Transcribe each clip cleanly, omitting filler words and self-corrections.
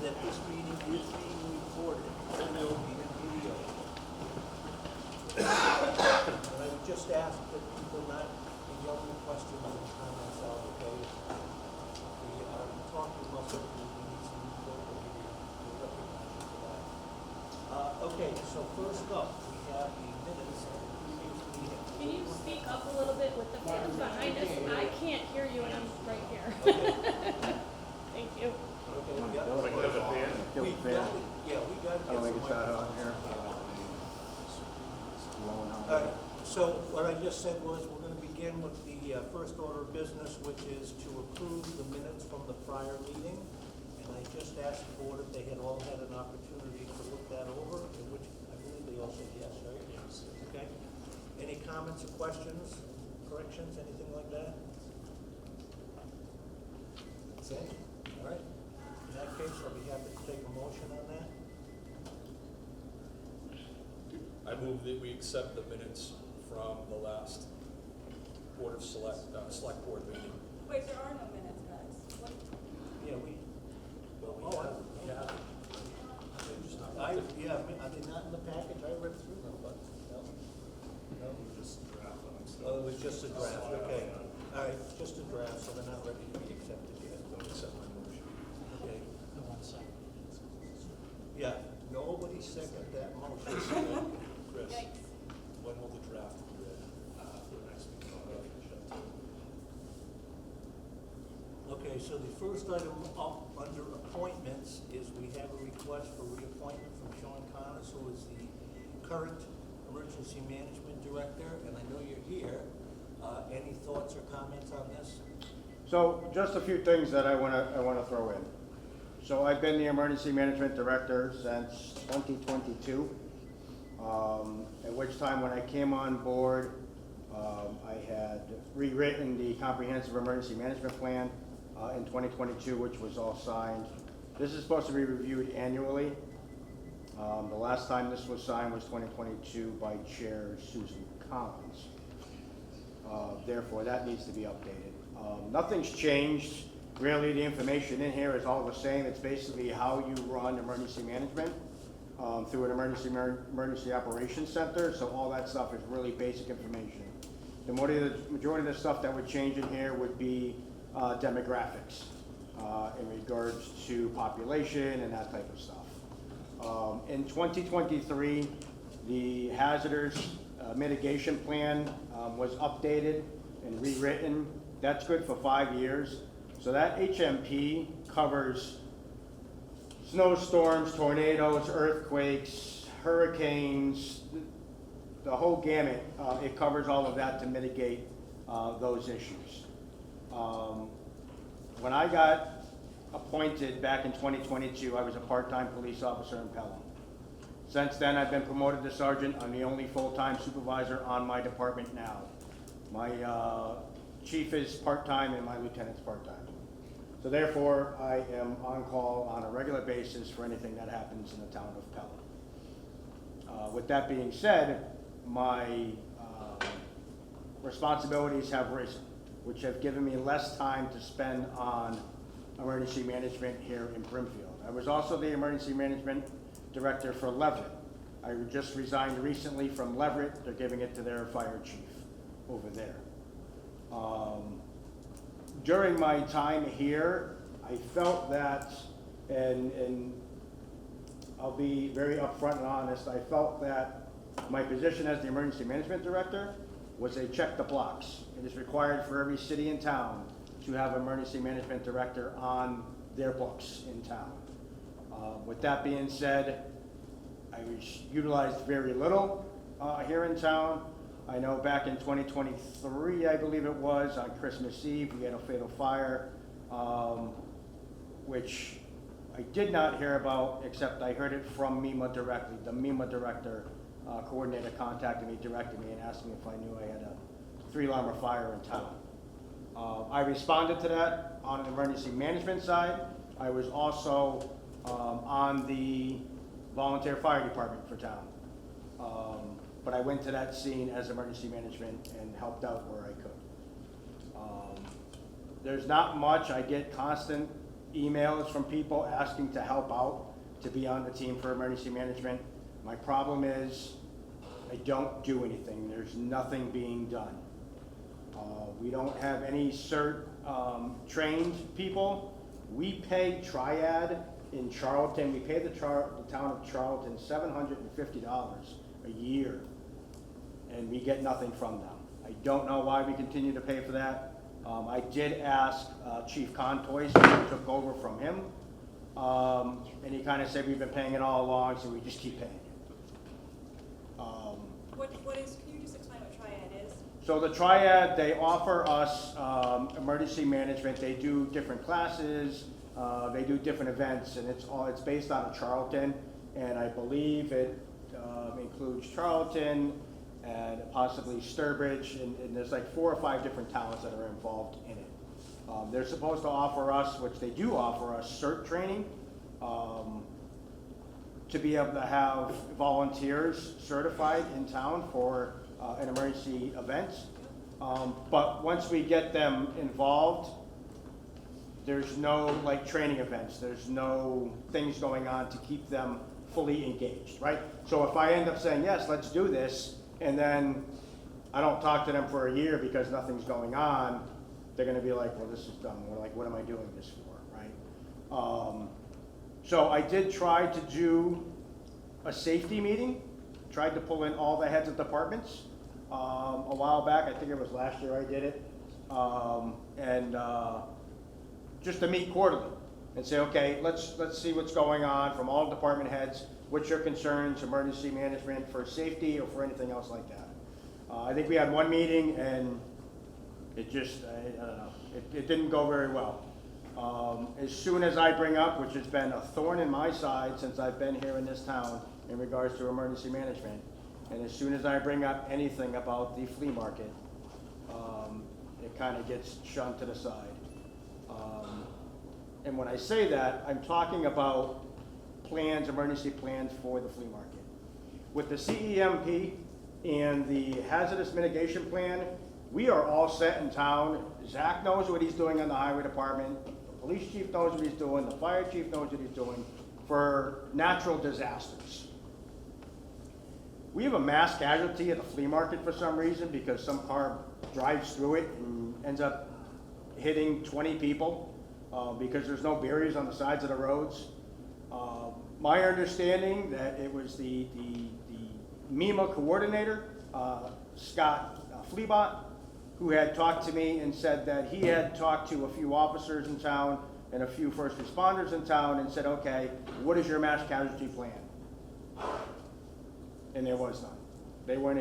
that this meeting is being recorded and will be in video. And I would just ask that people not be yelling questions and comments out, okay? We are talking about something we need some input, we'll recognize you for that. Okay, so first up, we have the minutes of the previous meeting. Can you speak up a little bit with the fans behind us? I can't hear you and I'm right here. Okay. Thank you. Okay, Like yeah. have a fan? We got it, yeah, we got it. I don't think it's that hot here. All right, so what I just said was, we're gonna begin with the first order of business, which is to approve the minutes from the prior meeting. And I just asked the board if they had all had an opportunity to look that over, in which I believe they all said yes, right? Yes. Okay. Any comments or questions, corrections, anything like that? Okay, all right. In that case, I'll be happy to take a motion on that. I move that we accept the minutes from the last Board of Select Board meeting. Wait, there are no minutes, guys. What? Yeah, we, Well, we have, they're just not. are they not in the package? I read through them, but, no. No? Just draft them. Oh, it was just a draft, okay. All right, just a draft, so they're not ready to be accepted yet. Don't accept my motion. Okay. No one second. Yeah, nobody seconded that motion. Chris, Yikes. when will the draft be ready? For the next meeting. Okay, so the first item up under appointments is we have a request for reappointment from Sean Connors, who is the current Emergency Management Director, and I know you're here. Any thoughts or comments on this? So just a few things that I want to throw in. So I've been the emergency management director since 2022, at which time when I came on board, I had rewritten the comprehensive emergency management plan in 2022, which was all signed. This is supposed to be reviewed annually. The last time this was signed was 2022 by Chair Susan Collins. Therefore, that needs to be updated. Nothing's changed. Really, the information in here is all the same. It's basically how you run emergency management through an emergency operations center. So all that stuff is really basic information. The majority of the stuff that would change in here would be demographics in regards to population and that type of stuff. In 2023, the hazardous mitigation plan was updated and rewritten. That's good for 5 years. So that HMP covers snowstorms, tornadoes, earthquakes, hurricanes, the whole gamut. It covers all of that to mitigate those issues. When I got appointed back in 2022, I was a part-time police officer in Pelham. Since then, I've been promoted to sergeant. I'm the only full-time supervisor on my department now. My chief is part-time and my lieutenant's part-time. So therefore, I am on call on a regular basis for anything that happens in the town of Pelham. With that being said, my responsibilities have risen, which have given me less time to spend on emergency management here in Brimfield. I was also the emergency management director for Leverett. I just resigned recently from Leverett. They're giving it to their fire chief over there. During my time here, I felt that, and I'll be very upfront and honest, I felt that my position as the emergency management director was a check the blocks. It is required for every city and town to have an emergency management director on their books in town. With that being said, I was utilized very little here in town. I know back in 2023, I believe it was, on Christmas Eve, we had a fatal fire, which I did not hear about, except I heard it from MEMA directly. The MEMA director coordinator contacted me, directed me, and asked me if I knew I had a 3-alarm fire in town. I responded to that on the emergency management side. I was also on the volunteer fire department for town. But I went to that scene as emergency management and helped out where I could. There's not much. I get constant emails from people asking to help out, to be on the team for emergency management. My problem is, I don't do anything. There's nothing being done. We don't have any trained people. We pay Triad in Charlton, we pay the town of Charlton $750 a year, and we get nothing from them. I don't know why we continue to pay for that. I did ask Chief Contois, who took over from him, and he kind of said we've been paying it all along, so we just keep paying it. Can you just explain what Triad is? So the Triad, they offer us emergency management. They do different classes, they do different events, and it's based out of Charlton, and I believe it includes Charlton and possibly Sturbridge, and there's like 4 or 5 different towns that are involved in it. They're supposed to offer us, which they do offer us, CERT training, to be able to have volunteers certified in town for an emergency event. But once we get them involved, there's no like training events, there's no things going on to keep them fully engaged, right? So if I end up saying, yes, let's do this, and then I don't talk to them for a year because nothing's going on, they're gonna be like, well, this is dumb. We're like, what am I doing this for, right? So I did try to do a safety meeting, tried to pull in all the heads of departments a while back. I think it was last year I did it. Just to meet quarterly and say, okay, let's see what's going on from all department heads. What's your concerns, emergency management for safety or for anything else like that? I think we had one meeting and it just, I don't know, it didn't go very well. As soon as I bring up, which has been a thorn in my side since I've been here in this town in regards to emergency management, and as soon as I bring up anything about the flea market, it kind of gets shunned to the side. And when I say that, I'm talking about plans, emergency plans for the flea market. With the CEMP and the hazardous mitigation plan, we are all set in town. Zach knows what he's doing in the highway department. The police chief knows what he's doing. The fire chief knows what he's doing for natural disasters. We have a mass casualty at the flea market for some reason because some car drives through it and ends up hitting 20 people because there's no barriers on the sides of the roads. My understanding that it was the MEMA coordinator, Scott Fleabot, who had talked to me and said that he had talked to a few officers in town and a few first responders in town and said, okay, what is your mass casualty plan? And there was none.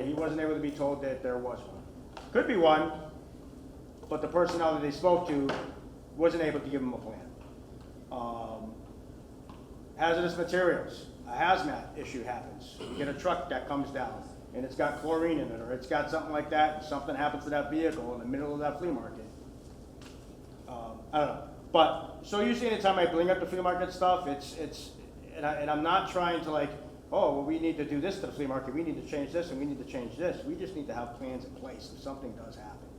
He wasn't able to be told that there was one. Could be one, but the personnel that they spoke to wasn't able to give him a plan. Hazardous materials, a hazmat issue happens. You get a truck that comes down and it's got chlorine in it, or it's got something like that, and something happens to that vehicle in the middle of that flea market. I don't know. But, so usually anytime I bring up the flea market stuff, and I'm not trying to like, oh, well, we need to do this to the flea market, we need to change this, and we need to change this. We just need to have plans in place if something does happen.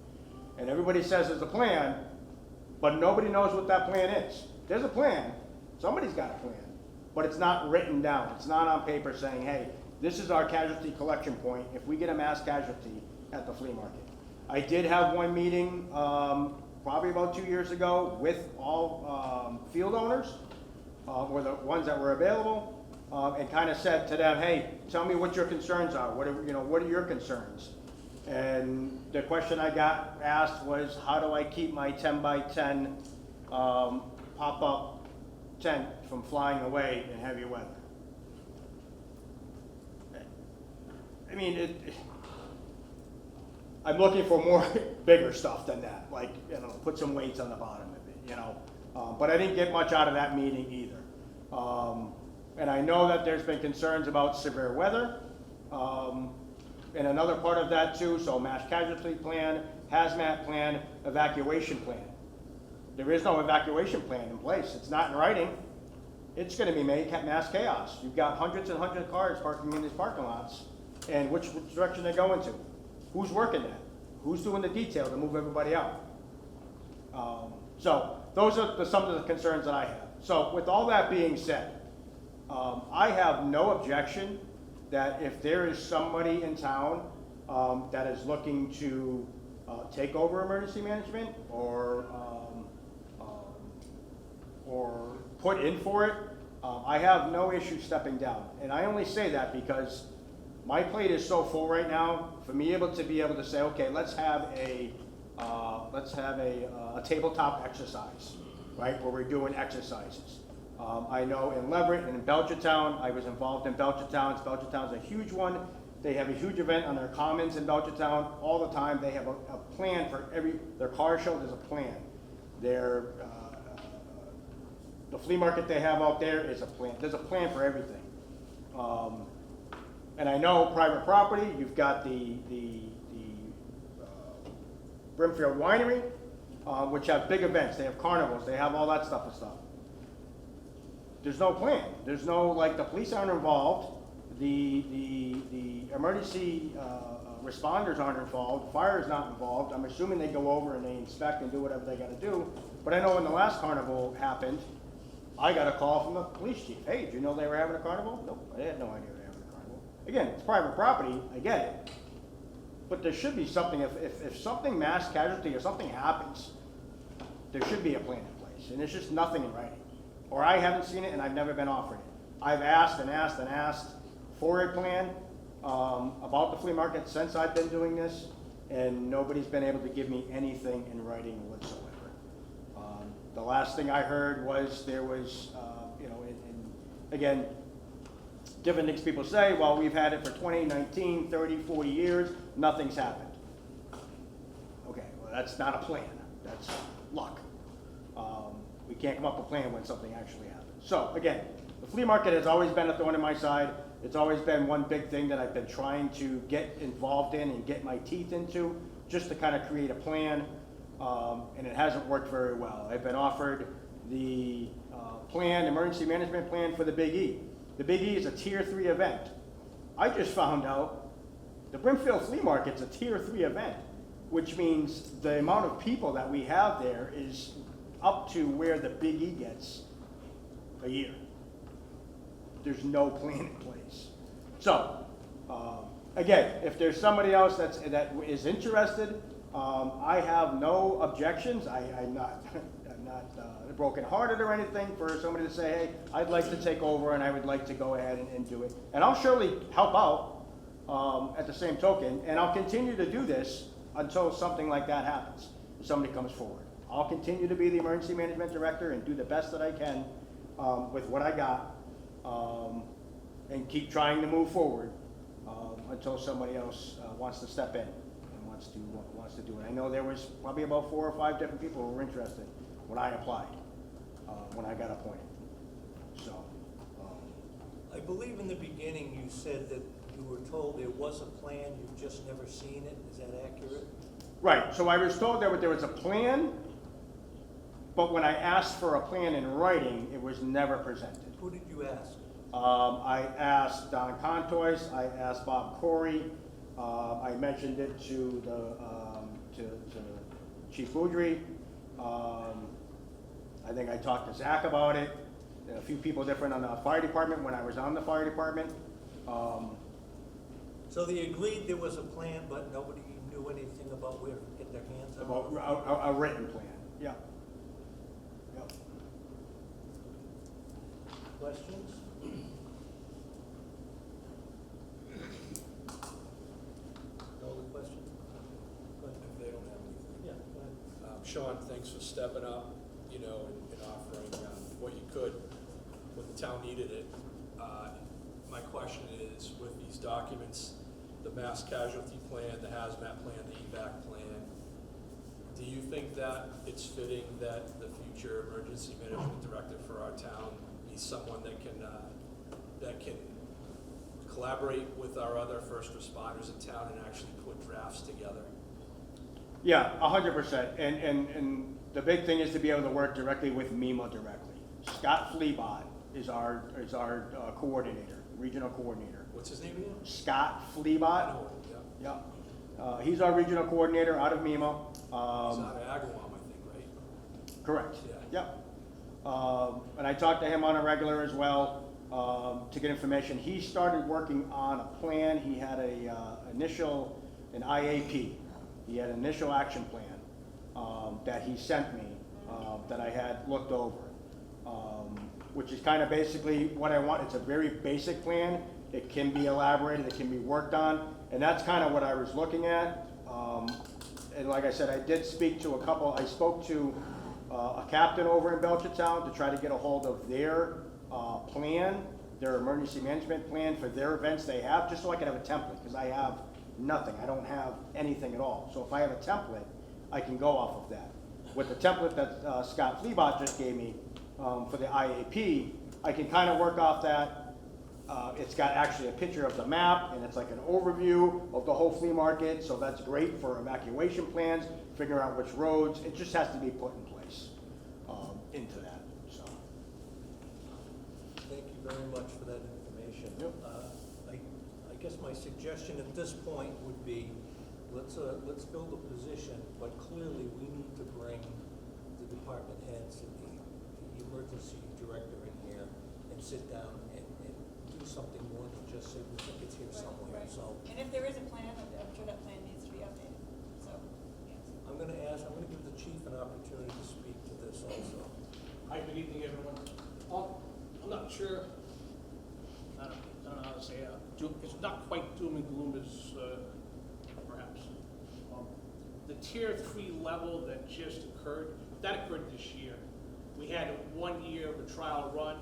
And everybody says there's a plan, but nobody knows what that plan is. There's a plan, somebody's got a plan, but it's not written down. It's not on paper saying, hey, this is our casualty collection point if we get a mass casualty at the flea market. I did have one meeting probably about 2 years ago with all field owners, or the ones that were available, and kind of said to them, hey, tell me what your concerns are. What are your concerns? And the question I got asked was, how do I keep my 10 by 10 pop-up tent from flying away in heavy weather? I mean, I'm looking for more bigger stuff than that, like, put some weights on the bottom of it, but I didn't get much out of that meeting either. And I know that there's been concerns about severe weather, and another part of that too, so mass casualty plan, hazmat plan, evacuation plan. There is no evacuation plan in place. It's not in writing. It's gonna be mass chaos. You've got hundreds and hundreds of cars parking in these parking lots, and which direction they're going to. Who's working that? Who's doing the detail to move everybody out? So those are some of the concerns that I have. So with all that being said, I have no objection that if there is somebody in town that is looking to take over emergency management or put in for it, I have no issue stepping down. And I only say that because my plate is so full right now, for me to be able to say, okay, let's have a tabletop exercise, right, where we're doing exercises. I know in Leverett and in Belchertown, I was involved in Belchertown. Belchertown's a huge one. They have a huge event on their commons in Belchertown all the time. They have a plan for their car show, there's a plan. The flea market they have out there is a plan. There's a plan for everything. And I know private property, you've got the Brimfield Winery, which have big events. They have carnivals, they have all that stuff. There's no plan. There's no, like, the police aren't involved, the emergency responders aren't involved, fire is not involved. I'm assuming they go over and they inspect and do whatever they gotta do. But I know when the last carnival happened, I got a call from the police chief. Hey, did you know they were having a carnival? Nope, I had no idea they were having a carnival. Again, it's private property, I get it. But there should be something, if something mass casualty or something happens, there should be a plan in place. And there's just nothing in writing. Or I haven't seen it and I've never been offered it. I've asked and asked and asked for a plan about the flea market since I've been doing this, and nobody's been able to give me anything in writing whatsoever. The last thing I heard was there was, again, different things people say, well, we've had it for 20, 19, 30, 40 years, nothing's happened. Okay, well, that's not a plan, that's luck. We can't come up with a plan when something actually happens. So, again, the flea market has always been a thorn in my side. It's always been one big thing that I've been trying to get involved in and get my teeth into, just to kind of create a plan. And it hasn't worked very well. I've been offered the emergency management plan for the Big E. The Big E is a tier 3 event. I just found out the Brimfield Flea Market's a tier 3 event, which means the amount of people that we have there is up to where the Big E gets a year. There's no plan in place. So, again, if there's somebody else that is interested, I have no objections. I'm not brokenhearted or anything for somebody to say, hey, I'd like to take over and I would like to go ahead and do it. And I'll surely help out at the same token, and I'll continue to do this until something like that happens, if somebody comes forward. I'll continue to be the emergency management director and do the best that I can with what I got, and keep trying to move forward until somebody else wants to step in and wants to do it. I know there was probably about 4 or 5 different people who were interested when I applied, when I got appointed. So, I believe in the beginning you said that you were told there was a plan, you've just never seen it. Is that accurate? right, so I was told that there was a plan, but when I asked for a plan in writing, it was never presented. Who did you ask? I asked Don Contois, I asked Bob Corey, I mentioned it to Chief Boudry. I think I talked to Zach about it, and a few people different on the fire department when I was on the fire department. So they agreed there was a plan, but nobody knew anything about where to get their hands on it? About a written plan, yeah. Yep. Questions? No other questions? Go ahead. If they don't have anything. Yeah, go ahead. Sean, thanks for stepping up, and offering what you could when the town needed it. My question is, with these documents, the mass casualty plan, the hazmat plan, the evac plan, do you think that it's fitting that the future emergency management director for our town be someone that can collaborate with our other first responders in town and actually put drafts together? Yeah, 100%. And the big thing is to be able to work directly with MEMA directly. Scott Fleabot is our coordinator, regional coordinator. What's his name again? Scott Fleabot. Oh, yeah. Yeah. He's our regional coordinator out of MEMA. He's out of Agawam, I think, right? Correct. Yeah. Yep. And I talked to him on a regular as well, to get information. He started working on a plan. He had an IAP. He had an initial action plan, that he sent me, that I had looked over. Which is kind of basically what I want. It's a very basic plan. It can be elaborated, it can be worked on, and that's kind of what I was looking at. And like I said, I did speak to I spoke to a captain over in Belchertown to try to get a hold of their plan, their emergency management plan for their events they have, just so I can have a template, because I have nothing. I don't have anything at all. So if I have a template, I can go off of that. With the template that Scott Fleabot just gave me for the IAP, I can kind of work off that. It's got actually a picture of the map, and it's like an overview of the whole flea market, so that's great for evacuation plans, figuring out which roads. It just has to be put in place into that, so. Thank you very much for that information. Yep. I guess my suggestion at this point would be, let's build a position, but clearly we need to bring the department heads and the emergency director in here and sit down and do something more than just say, we think it's here somewhere, Right. so. And if there is a plan, I'm sure that plan needs to be updated, so, yes. I'm gonna give the chief an opportunity to speak to this also. Hi, good evening, everyone. I'm not sure, I don't know how to say it. It's not quite doom and gloom as perhaps. The tier 3 level that just occurred, that occurred this year. We had 1 year of a trial run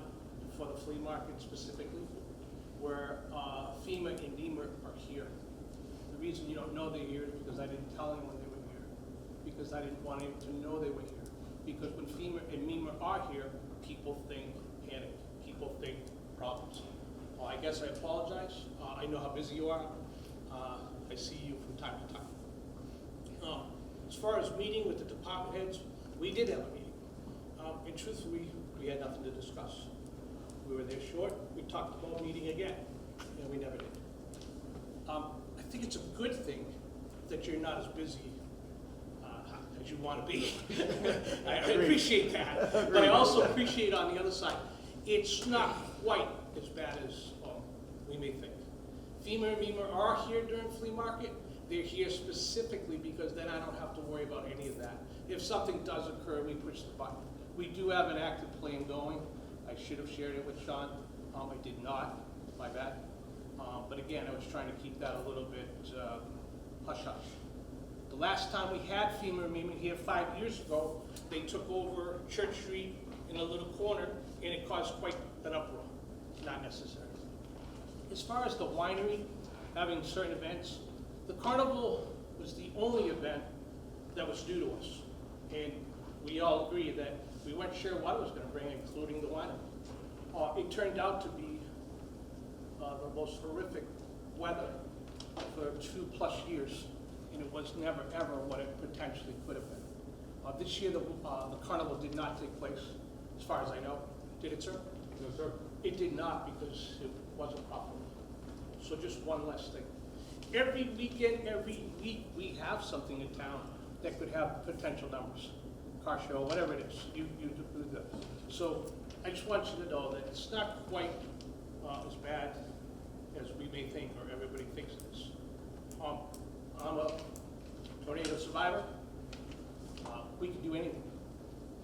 for the flea market specifically, where FEMA and NEMA are here. The reason you don't know they're here is because I didn't tell anyone they were here, because I didn't want anyone to know they were here. Because when FEMA and NEMA are here, people think panic, people think problems. I guess I apologize. I know how busy you are. I see you from time to time. As far as meeting with the department heads, we did have a meeting. And truthfully, we had nothing to discuss. We were there short. We talked about meeting again, and we never did. I think it's a good thing that you're not as busy as you want to be. I appreciate that, but I also appreciate on the other side, it's not quite as bad as we may think. FEMA and MEMA are here during flea market. They're here specifically because then I don't have to worry about any of that. If something does occur, we push the button. We do have an active plan going. I should have shared it with Sean. I did not, my bad. But again, I was trying to keep that a little bit hush-hush. The last time we had FEMA and MEMA here 5 years ago, they took over Church Street in a little corner, and it caused quite an uproar. Not necessary. As far as the winery having certain events, the carnival was the only event that was new to us. And we all agreed that we weren't sure what it was going to bring, including the winery. It turned out to be the most horrific weather for 2+ years, and it was never ever what it potentially could have been. This year, the carnival did not take place, as far as I know. Did it, sir? No, sir. It did not, because it wasn't profitable. So just one less thing. Every weekend, every week, we have something in town that could have potential numbers. Car show, whatever it is, you do that. So I just want you to know that it's not quite as bad as we may think or everybody thinks it is. I'm a tornado survivor. We can do anything.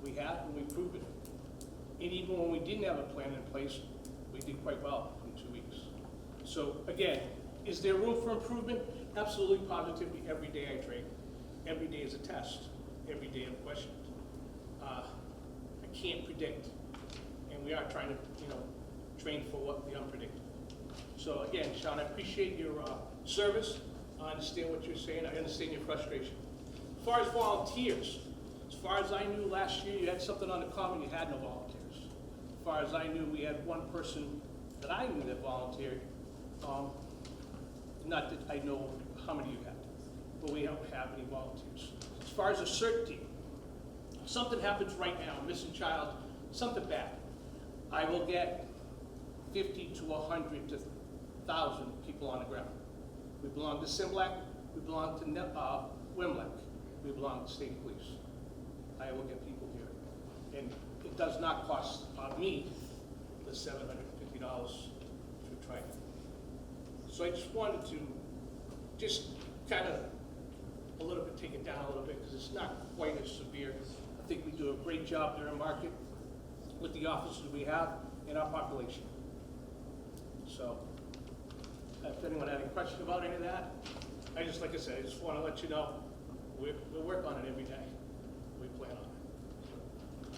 We have, and we proved it. And even when we didn't have a plan in place, we did quite well in 2 weeks. So again, is there room for improvement? Absolutely, positively. Every day I train. Every day is a test. Every day I'm questioned. I can't predict, and we are trying to, train for what the unpredictable. So again, Sean, I appreciate your service. I understand what you're saying. I understand your frustration. As far as volunteers, as far as I knew last year, you had something on the common, you had no volunteers. As far as I knew, we had one person that I knew that volunteered. Not that I know how many you had, but we don't have any volunteers. As far as a certainty, something happens right now, missing child, something bad. I will get 50 to 100 to 1,000 people on the ground. We belong to Simlac, we belong to Wimlac, we belong to state police. I will get people here. And it does not cost me the $750 to try it. So I just wanted to just kind of a little bit, take it down a little bit, because it's not quite as severe. I think we do a great job there in market with the officers we have and our population. So, if anyone had any question about any of that, like I said, I just want to let you know, we work on it every day. We plan on it.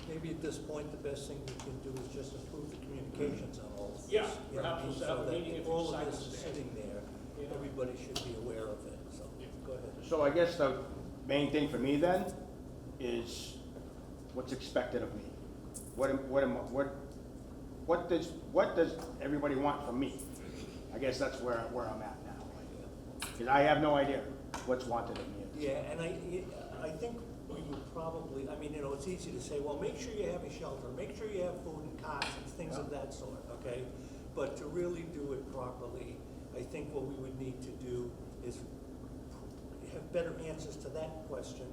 Maybe at this point, the best thing we can do is just improve the communications on all of this. Yeah, You know what I perhaps mean? we'll set up a So that meeting if you all of decide this to is stay. sitting there, Yeah. everybody should be aware of it, so, Yeah. go ahead. So I guess the main thing for me then is what's expected of me. What does everybody want from me? I guess that's where I'm at now. Because I have no idea what's wanted of me. Yeah, and I think we would probably, I mean, you know, it's easy to say, well, make sure you have a shelter, make sure you have food and cots and things of that sort, okay? But to really do it properly, I think what we would need to do is have better answers to that question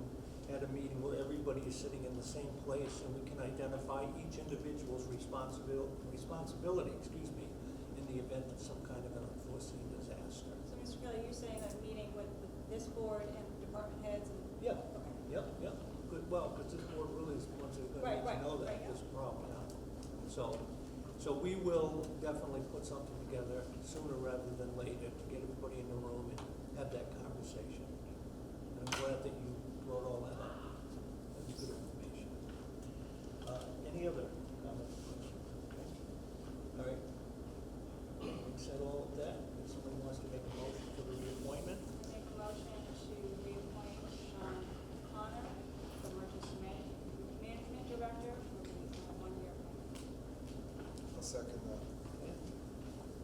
at a meeting where everybody is sitting in the same place and we can identify each individual's responsibility, in the event of some kind of an unforeseen disaster. So, Mr. Kelly, you're saying a meeting with this board and department heads and? Yeah. Okay. Yep. Good, well, because this board really is the ones that are Right, gonna need to know right, that yeah. there's a problem, yeah. So we will definitely put something together sooner rather than later to get everybody in the room and have that conversation. And I'm glad that you brought all that up. That's good information. Any other comments? Okay. All right. Having said all of that, if somebody wants to make a motion for the reappointment, Make a motion to reappoint Sean Connor, the emergency management director, for the 1-year appointment. I'll second that.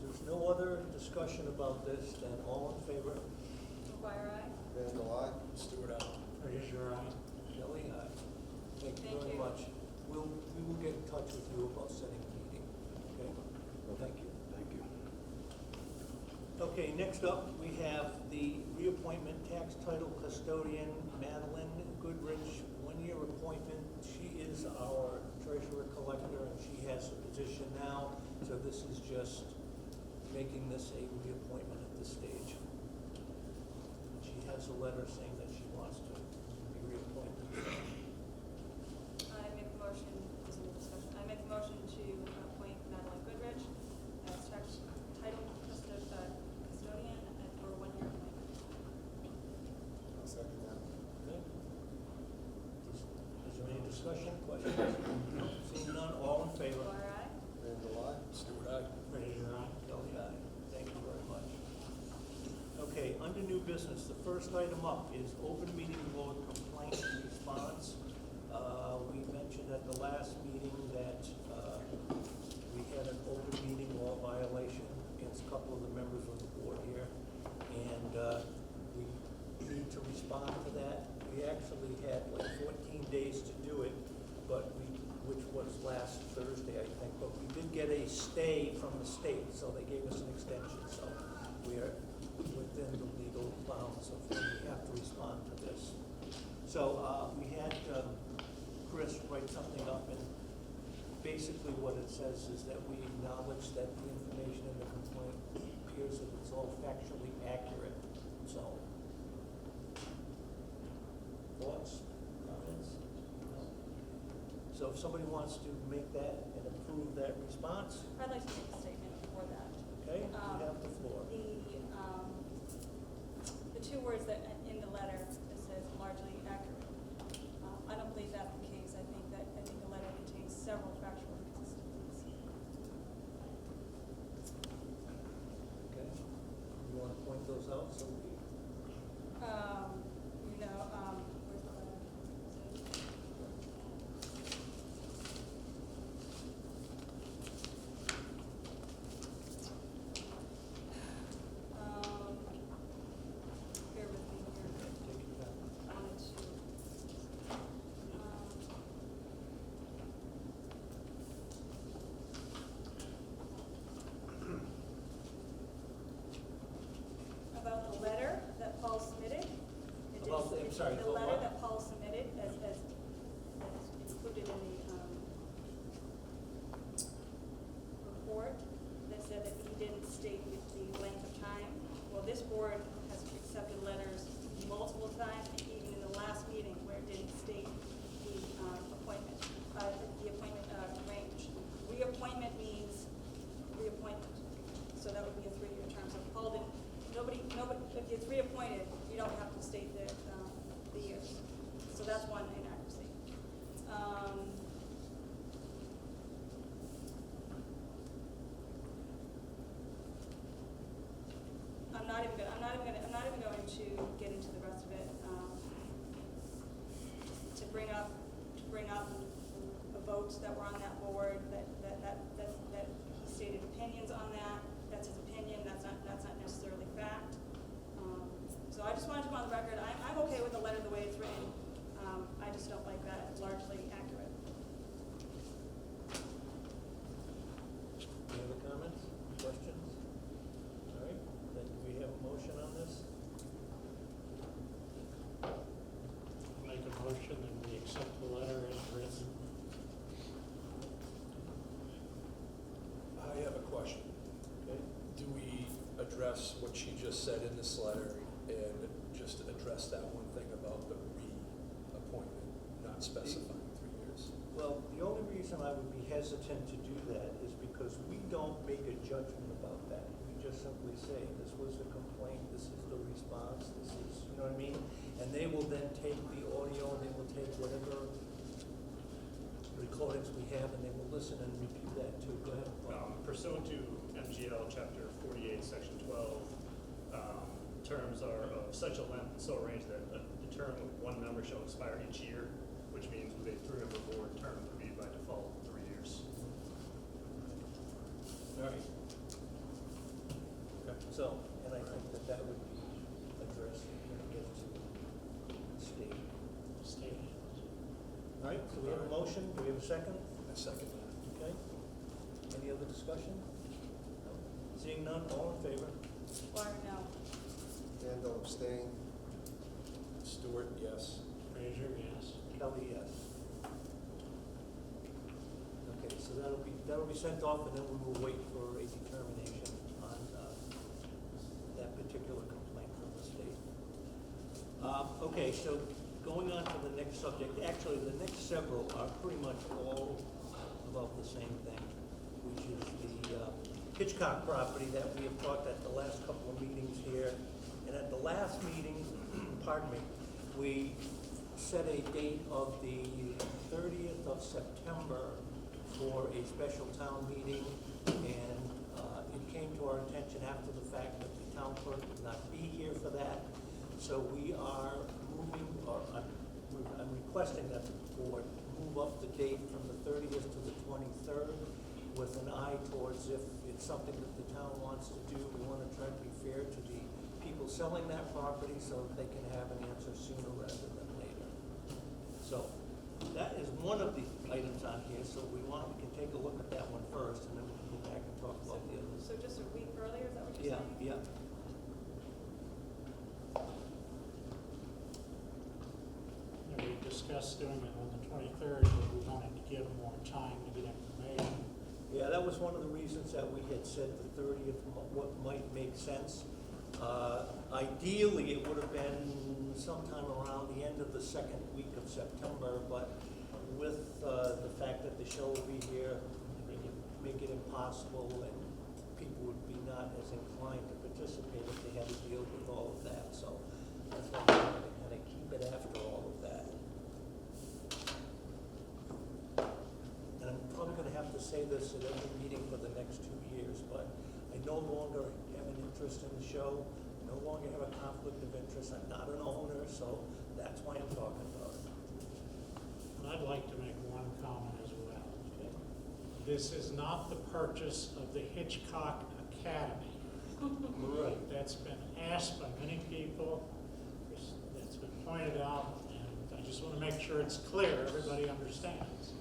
there's no other discussion about this, then all in favor? McGuire, aye? Randall, aye? Stewart, aye. Fraser, aye. Kelly, aye. Thank you Thank very you. much. We will get in touch with you about setting a meeting, okay? Thank you. Thank you. Okay, next up, we have the reappointment tax title custodian, Madeline Goodrich, 1-year appointment. She is our treasurer collector, and she has a position now, so this is just making this a reappointment at this stage. She has a letter saying that she wants to be reappointed. I make a motion, this is a discussion, I make a motion to appoint Madeline Goodrich as tax title custodian for a 1-year appointment. I'll second that. Okay. Is there any discussion, questions? Seeing none, all in favor? McGuire, aye? Randall, aye? Stewart, aye. Fraser, aye. Kelly, aye. Thank you very much. Okay, under new business, the first item up is open meeting law complaint response. We mentioned at the last meeting that we had an open meeting law violation against a couple of the members of the board here, and we need to respond to that. We actually had like 14 days to do it, which was last Thursday, I think, but we did get a stay from the state, so they gave us an extension, so we are within the legal bounds of when we have to respond to this. So we had Chris write something up, and basically what it says is that we acknowledge that the information in the complaint appears that it's all factually accurate, so. Thoughts, comments? No? So if somebody wants to make that and approve that response, I'd like to make a statement for that. okay, you have the floor. The 2 words that in the letter that says largely accurate, I don't believe that's the case. I think the letter contains several factual inconsistencies. Okay, you want to point those out so we, Where's the letter? Bear with me here. take it back. Wanted to. About the letter that Paul submitted. I'm sorry, The about letter what? that Paul submitted as included in the that's one inaccuracy. I'm not even going to get into the rest of it. To bring up the votes that were on that board, that he stated opinions on that. That's his opinion. That's not necessarily fact. So I just wanted to go on the record. I'm okay with the letter the way it's written. I just don't like that it's largely accurate. Any other comments, questions? All right, then do we have a motion on this? Make a motion and we accept the letter as written. I have a question. Okay. Do we address what she just said in this letter and just address that one thing about the reappointment, not specifying 3 years? Well, the only reason I would be hesitant to do that is because we don't make a judgment about that. We just simply say, this was a complaint, this is the response, this is, you know what I mean? And they will then take the audio and they will take whatever recordings we have and they will listen and repeat that too. Go ahead. Pursuant to MGL Chapter 48, Section 12, terms are of such a length and so arranged that the term of one member shall expire each year, which means with a 3-member board, term would be by default 3 years. All right. Okay. So, and I think that would be addressed when it gets to state. State. All right, so we have a motion, do we have a second? I second that. Okay. Any other discussion? No. Seeing none, all in favor? Or no. Randall abstain. Stewart, yes. Fraser, yes. Kelly, yes. Okay, so that'll be sent off and then we will wait for a determination on that particular complaint from the state. Okay, so going on to the next subject, actually the next several are pretty much all about the same thing, which is the Hitchcock property that we have talked at the last couple of meetings here. And at the last meeting, pardon me, we set a date of the 30th of September for a special town meeting, and it came to our attention after the fact that the town clerk would not be here for that. So we are moving, or I'm requesting that the board move up the date from the 30th to the 23rd with an eye towards if it's something that the town wants to do. We want to try to be fair to the people selling that property so that they can have an answer sooner rather than later. So that is one of the items on here, so we can take a look at that one first, and then we can go back and talk about the others. So just a week earlier, is that what you're saying? Yeah. And we discussed doing it on the 23rd, but we wanted to give more time to get information. Yeah, that was one of the reasons that we had said the 30th, what might make sense. Ideally, it would have been sometime around the end of the second week of September, but with the fact that the show will be here, make it impossible, and people would be not as inclined to participate if they had to deal with all of that. So that's why we're going to kind of keep it after all of that. And I'm probably going to have to say this at every meeting for the next 2 years, but I no longer have an interest in the show, no longer have a conflict of interest. I'm not an owner, so that's why I'm talking about it. And I'd like to make one comment as well. Okay? This is not the purchase of the Hitchcock Academy. Right. That's been asked by many people, that's been pointed out, and I just want to make sure it's clear, everybody understands.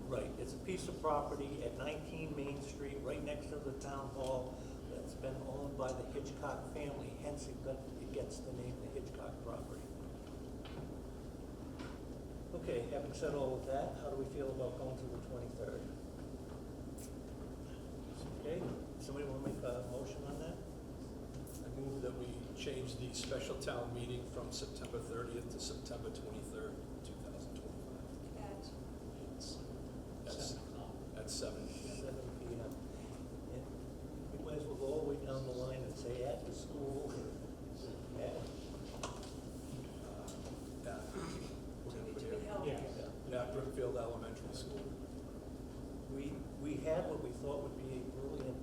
Right, it's a piece of property at 19 Main Street, right next to the town hall, that's been owned by the Hitchcock family, hence it gets the name the Hitchcock property. Okay, having said all of that, how do we feel about going to the 23rd? Okay, somebody want to make a motion on that? I move that we change the special town meeting from September 30th to September 23rd, 2025. It's 7 o'clock. At 7. 7 p.m. And we might as well go all the way down the line and say at the school. Brimfield Elementary School. We had what we thought would be a brilliant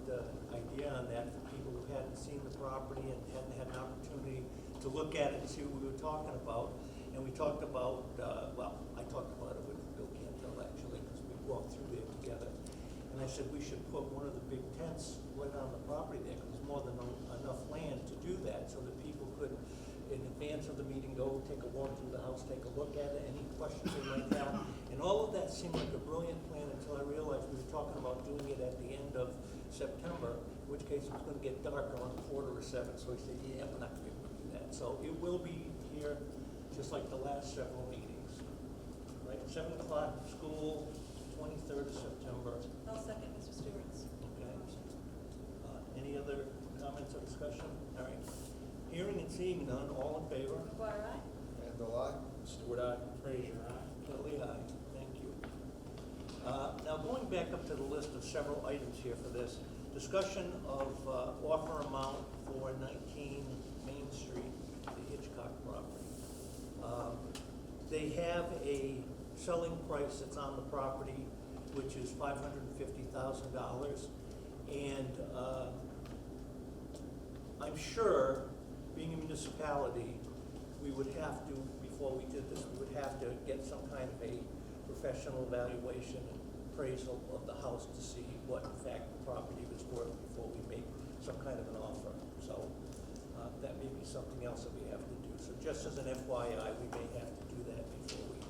idea on that for people who hadn't seen the property and hadn't had an opportunity to look at it and see what we were talking about. And we talked about, well, I talked about it with Bill Cantel actually, because we walked through there together. And I said we should put one of the big tents right on the property there, because there's more than enough land to do that, so that people could, in advance of the meeting, go take a walk through the house, take a look at it, any questions they might have. And all of that seemed like a brilliant plan until I realized we were talking about doing it at the end of September, in which case it was gonna get dark around 6:45, so we said, yeah, we're not gonna be able to do that. So it will be here, just like the last several meetings, right? 7 o'clock, school, 23rd of September. I'll second Mr. Stewart's Okay. motion. Any other comments or discussion? All right. Hearing and seeing none, all in favor? McGuire, aye? Randall, I. Stewart, aye. Fraser, aye. Kelly, aye. Thank you. Now, going back up to the list of several items here for this, discussion of offer amount for 19 Main Street, the Hitchcock property. They have a selling price that's on the property, which is $550,000. And I'm sure, being a municipality, we would have to, before we did this, we would have to get some kind of a professional evaluation and appraisal of the house to see what in fact the property was worth before we make some kind of an offer. So that may be something else that we have to do. So just as an FYI, we may have to do that before we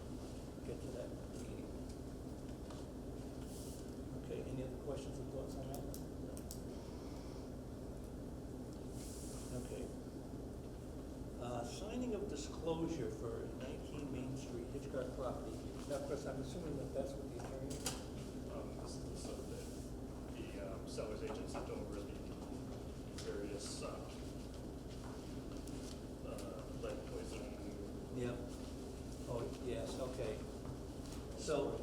get to that meeting. Okay, any other questions or thoughts on that? No. Okay. Signing of disclosure for 19 Main Street, Hitchcock property. Now, Chris, I'm assuming that that's what the attorney, So the seller's agent sent over the various lead poison. yeah. Oh, yes, okay. So,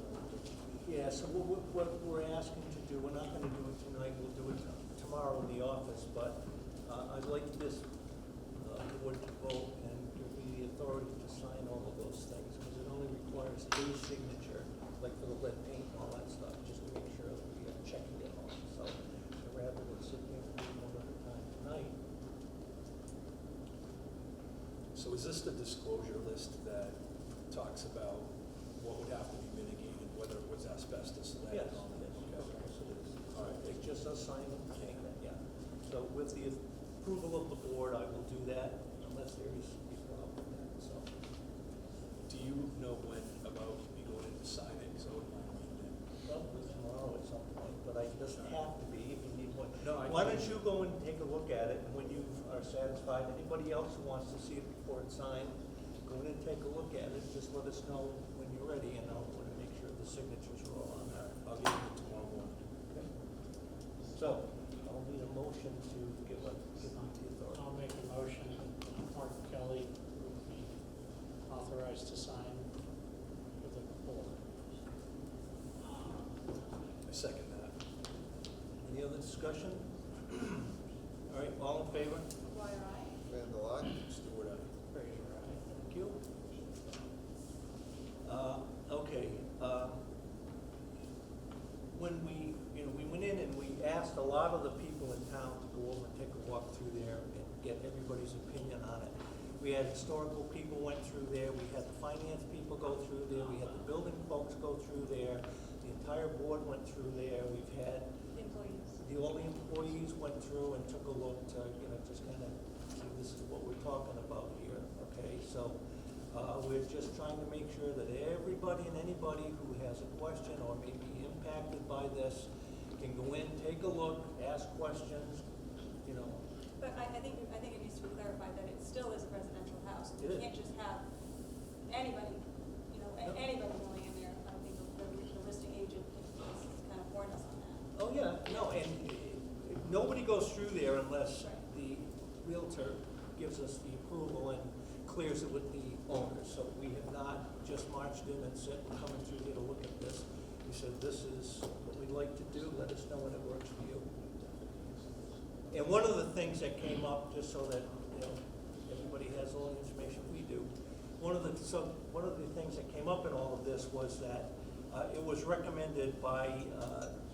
yeah, so what we're asking to do, we're not gonna do it tonight, we'll do it tomorrow in the office, but I'd like this board to vote and give me the authority to sign all of those things, because it only requires a signature, like for the lead paint and all that stuff, just to make sure that we are checking it all. So rather than sitting here for another time tonight, So is this the disclosure list that talks about what would have to be mitigated, whether it was asbestos, lead, yes, and all that? yes, Okay. yes, it is. All right. It's just us signing and saying that, yeah. So with the approval of the board, I will do that unless there is a problem with that, so. Do you know when about you'll be going in to sign it? Because I wouldn't mind reading it. Probably tomorrow at some point, but it doesn't have to be if you need one. No, I Why can- don't you go and take a look at it, and when you are satisfied, anybody else who wants to see it before it's signed, go in and take a look at it, just let us know when you're ready, and I'll make sure the signatures are all on there. I'll give you tomorrow morning. Okay. So, I'll need a motion to give me the authority. I'll make a motion that Mark Kelly will be authorized to sign for the board. I second that. Any other discussion? All right, all in favor? McGuire, aye? Randall, I. Stewart, aye. Fraser, aye. Thank you. Okay, when we went in and we asked a lot of the people in town to go over and take a walk through there and get everybody's opinion on it. We had historical people went through there, we had the finance people go through there, we had the building folks go through there, the entire board went through there, we've had Employees. all the employees went through and took a look to, just kind of see this is what we're talking about here, okay? So, we're just trying to make sure that everybody and anybody who has a question or may be impacted by this can go in, take a look, ask questions, But I think it needs to be clarified that it still is a residential house. It You is. can't just have anybody, anybody going in there. I think the listing agent has kind of warned us on that. Oh, yeah, no, and nobody goes through there unless Right. the realtor gives us the approval and clears it with the owner. So we have not just marched in and said, we're coming through here to look at this. We said, this is what we'd like to do, let us know when it works for you. And one of the things that came up, just so that, everybody has all the information we do, one of the things that came up in all of this was that it was recommended by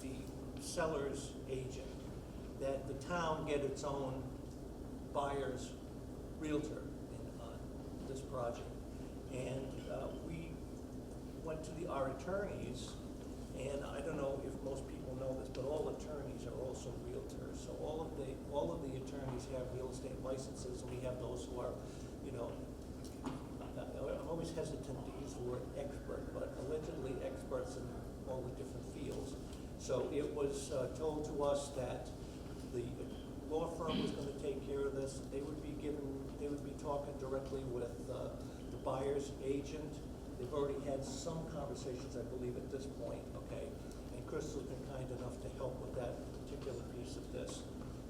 the seller's agent that the town get its own buyer's realtor on this project. And we went to our attorneys, and I don't know if most people know this, but all attorneys are also realtors. So all of the attorneys have real estate licenses, and we have those who are, you know, I'm always hesitant to use the word expert, but allegedly experts in all the different fields. So it was told to us that the law firm was going to take care of this. They would be talking directly with the buyer's agent. They've already had some conversations, I believe, at this point, okay? And Crystal's been kind enough to help with that particular piece of this.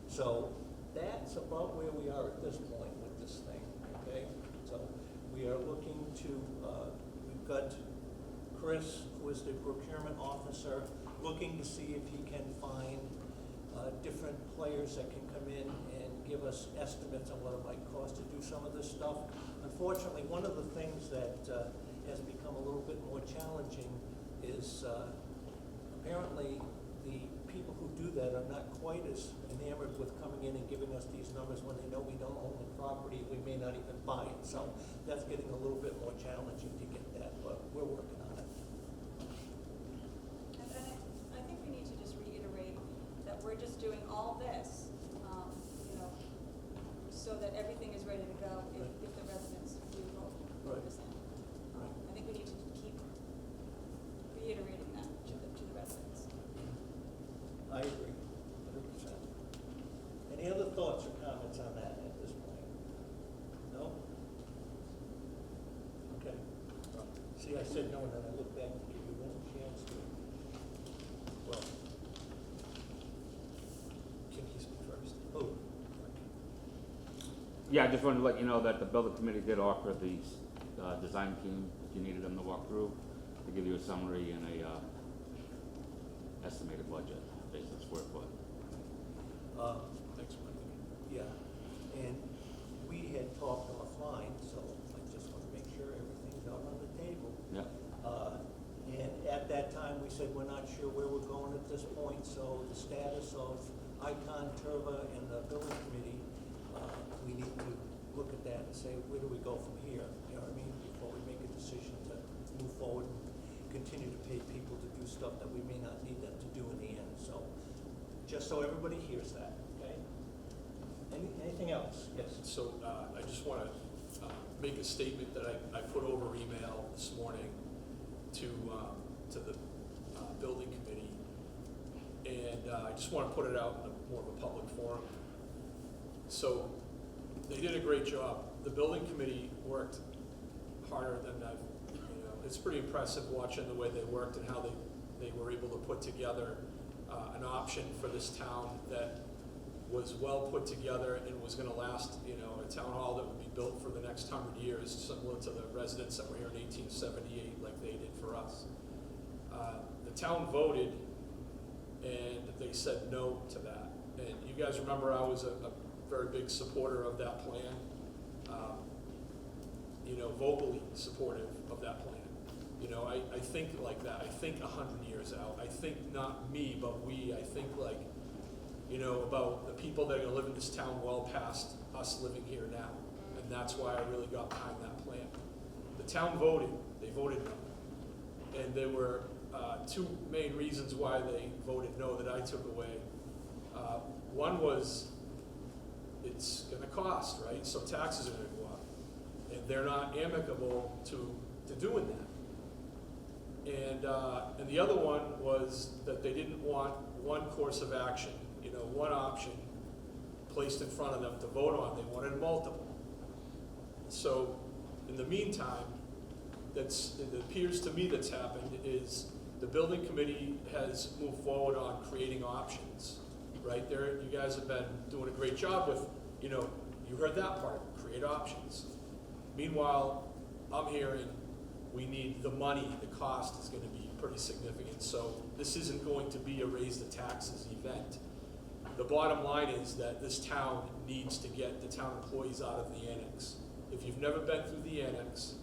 So that's about where we are at this point with this thing, okay? So we are looking to, we've got Chris, who is the procurement officer, looking to see if he can find different players that can come in and give us estimates on what it might cost to do some of this stuff. Unfortunately, one of the things that has become a little bit more challenging is apparently the people who do that are not quite as enamored with coming in and giving us these numbers when they know we don't own the property, we may not even buy it. So that's getting a little bit more challenging to get that, but we're working on it. And I think we need to just reiterate that we're just doing all this, you know, so that everything is ready to go if the residents do vote this in. I think we need to keep reiterating that to the residents. I agree, 100%. Any other thoughts or comments on that at this point? No? Okay. See, I said no, and then I looked back to give you one chance to. Well, can he speak first? Oh, Yeah, I just wanted to let you know that the building committee did offer the design team, if you needed them to walk through, to give you a summary and a estimated budget based on square foot. Thanks, Mike. yeah, and we had talked offline, so I just want to make sure everything's out on the table. Yep. And at that time, we said we're not sure where we're going at this point, so the status of Icon, Turba, and the building committee, we need to look at that and say, where do we go from here? You know what I mean? Before we make a decision to move forward and continue to pay people to do stuff that we may not need them to do in the end. So, just so everybody hears that, okay? Anything else? Yes. So I just want to make a statement that I put over email this morning to the building committee, and I just want to put it out in more of a public forum. So they did a great job. The building committee worked harder than I've, it's pretty impressive watching the way they worked and how they were able to put together an option for this town that was well put together and was going to last, a town hall that would be built for the next 100 years, similar to the residents that were here in 1878, like they did for us. The town voted, and they said no to that. And you guys remember I was a very big supporter of that plan, vocally supportive of that plan. I think like that. I think 100 years out. I think not me, but we. I think like, about the people that are gonna live in this town well past us living here now. And that's why I really got behind that plan. The town voted. They voted no. And there were two main reasons why they voted no that I took away. One was it's gonna cost, right? So taxes are gonna go up. And they're not amicable to doing that. And the other one was that they didn't want one course of action, one option placed in front of them to vote on. They wanted multiple. So in the meantime, it appears to me that's happened is the building committee has moved forward on creating options. Right there, you guys have been doing a great job with, you heard that part, create options. Meanwhile, I'm hearing we need the money, the cost is going to be pretty significant. So this isn't going to be a raise the taxes event. The bottom line is that this town needs to get the town employees out of the annex. If you've never been through the annex,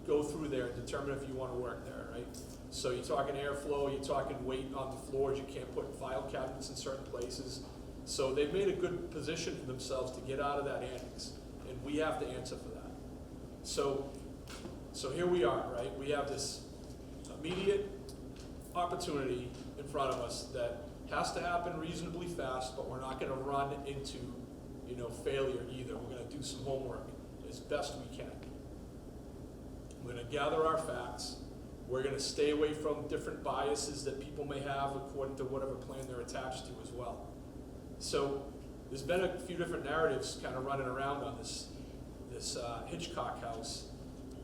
go through there and determine if you wanna work there, right? So you're talking airflow, you're talking weight on the floors, you can't put file cabinets in certain places. So they've made a good position for themselves to get out of that annex, and we have to answer for that. So here we are, right? We have this immediate opportunity in front of us that has to happen reasonably fast, but we're not gonna run into, failure either. We're gonna do some homework as best we can. We're gonna gather our facts. We're gonna stay away from different biases that people may have according to whatever plan they're attached to as well. So there's been a few different narratives kind of running around on this Hitchcock house,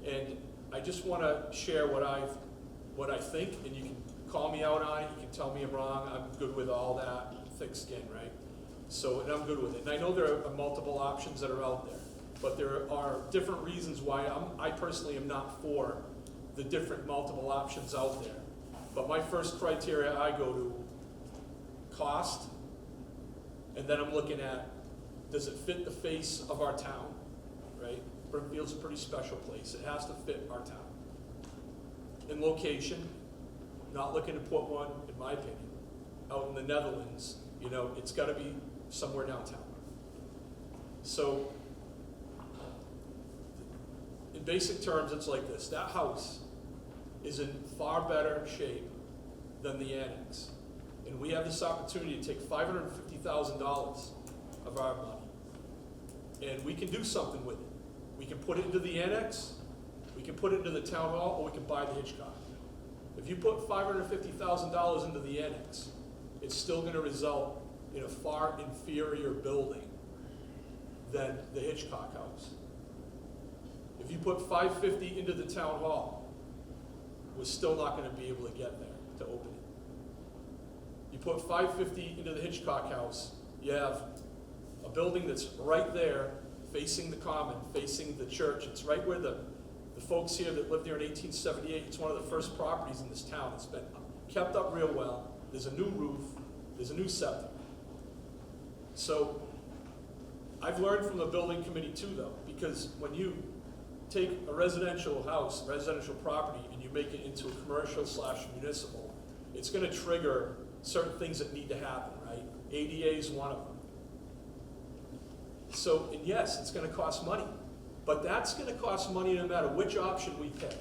and I just want to share what I think, and you can call me out on it. You can tell me I'm wrong. I'm good with all that thick skin, right? So, and I'm good with it. And I know there are multiple options that are out there, but there are different reasons why I personally am not for the different multiple options out there. But my first criteria, I go to cost, and then I'm looking at, does it fit the face of our town, right? Brimfield's a pretty special place. It has to fit our town. In location, not looking to put one, in my opinion, out in the Netherlands. It's got to be somewhere downtown. So, in basic terms, it's like this. That house is in far better shape than the annex. And we have this opportunity to take $550,000 of our money, and we can do something with it. We can put it into the annex, we can put it into the town hall, or we can buy the Hitchcock. If you put $550,000 into the annex, it's still going to result in a far inferior building than the Hitchcock house. If you put $550 into the town hall, we're still not going to be able to get there to open it. You put $550 into the Hitchcock house, you have a building that's right there, facing the common, facing the church. It's right where the folks here that lived there in 1878, it's one of the first properties in this town. It's been kept up real well. There's a new roof, there's a new septic. So I've learned from the building committee too, though, because when you take a residential house, residential property, and you make it into a commercial/municipal, it's going to trigger certain things that need to happen, right? ADA is one of them. So, and yes, it's going to cost money, but that's going to cost money no matter which option we pick.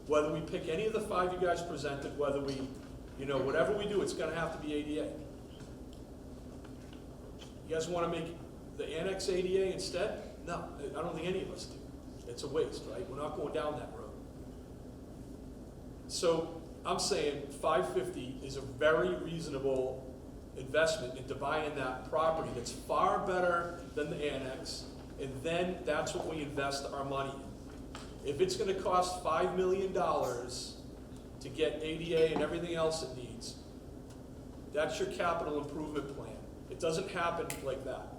Whether we pick any of the 5 you guys presented, whether we, whatever we do, it's going to have to be ADA. You guys want to make the annex ADA instead? No, I don't think any of us do. It's a waste, right? We're not going down that road. So I'm saying $550 is a very reasonable investment into buying that property that's far better than the annex, and then that's what we invest our money in. If it's going to cost $5 million to get ADA and everything else it needs, that's your capital improvement plan. It doesn't happen like that.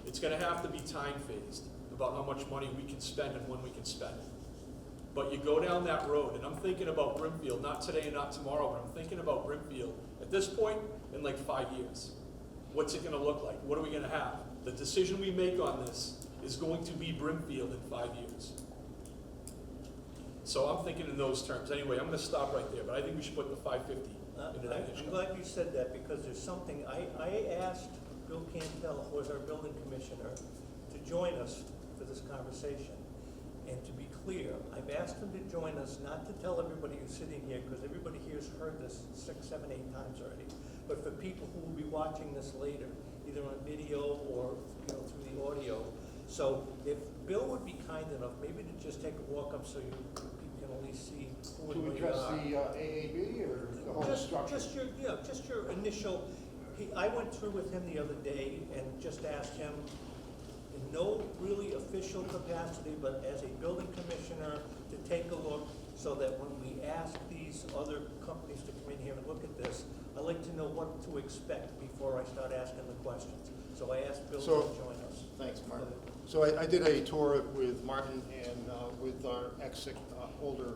It's going to have to be time phased about how much money we can spend and when we can spend it. But you go down that road, and I'm thinking about Brimfield, not today and not tomorrow, but I'm thinking about Brimfield at this point in like 5 years. What's it going to look like? What are we going to have? The decision we make on this is going to be Brimfield in 5 years. So I'm thinking in those terms. Anyway, I'm going to stop right there, but I think we should put the 550 into that I'm glad you said that, because there's something, I asked Bill Cantel, who is our building commissioner, to join us for this conversation. And to be clear, I've asked him to join us, not to tell everybody who's sitting here, because everybody here has heard this 6, 7, 8 times already, but for people who will be watching this later, either on video or through the audio. So if Bill would be kind enough, maybe to just take a walk up so you can at least see who and To where address you are. the AAB or the whole structure? Just your initial. I went through with him the other day and just asked him, in no really official capacity, but as a building commissioner, to take a look, so that when we ask these other companies to come in here and look at this, I like to know what to expect before I start asking the questions. So I asked Bill to join us. Thanks, Martin. So I did a tour with Martin and with our older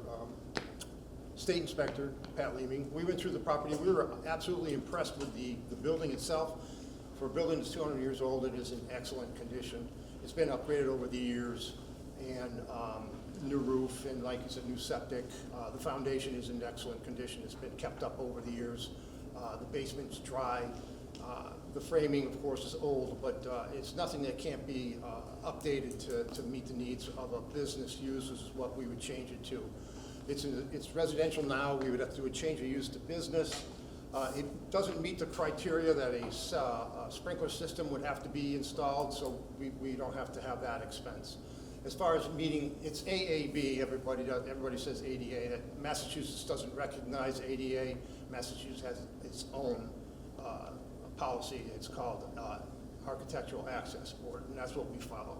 state inspector, Pat Leeming. We went through the property. We were absolutely impressed with the building itself. For a building that's 200 years old, it is in excellent condition. It's been upgraded over the years, and new roof and like it's a new septic. The foundation is in excellent condition. It's been kept up over the years. The basement's dry. The framing, of course, is old, but it's nothing that can't be updated to meet the needs of a business use, is what we would change it to. It's residential now. We would have to do a change of use to business. It doesn't meet the criteria that a sprinkler system would have to be installed, so we don't have to have that expense. As far as meeting, it's AAB, everybody says ADA. Massachusetts doesn't recognize ADA. Massachusetts has its own policy. It's called Architectural Access Board, and that's what we follow.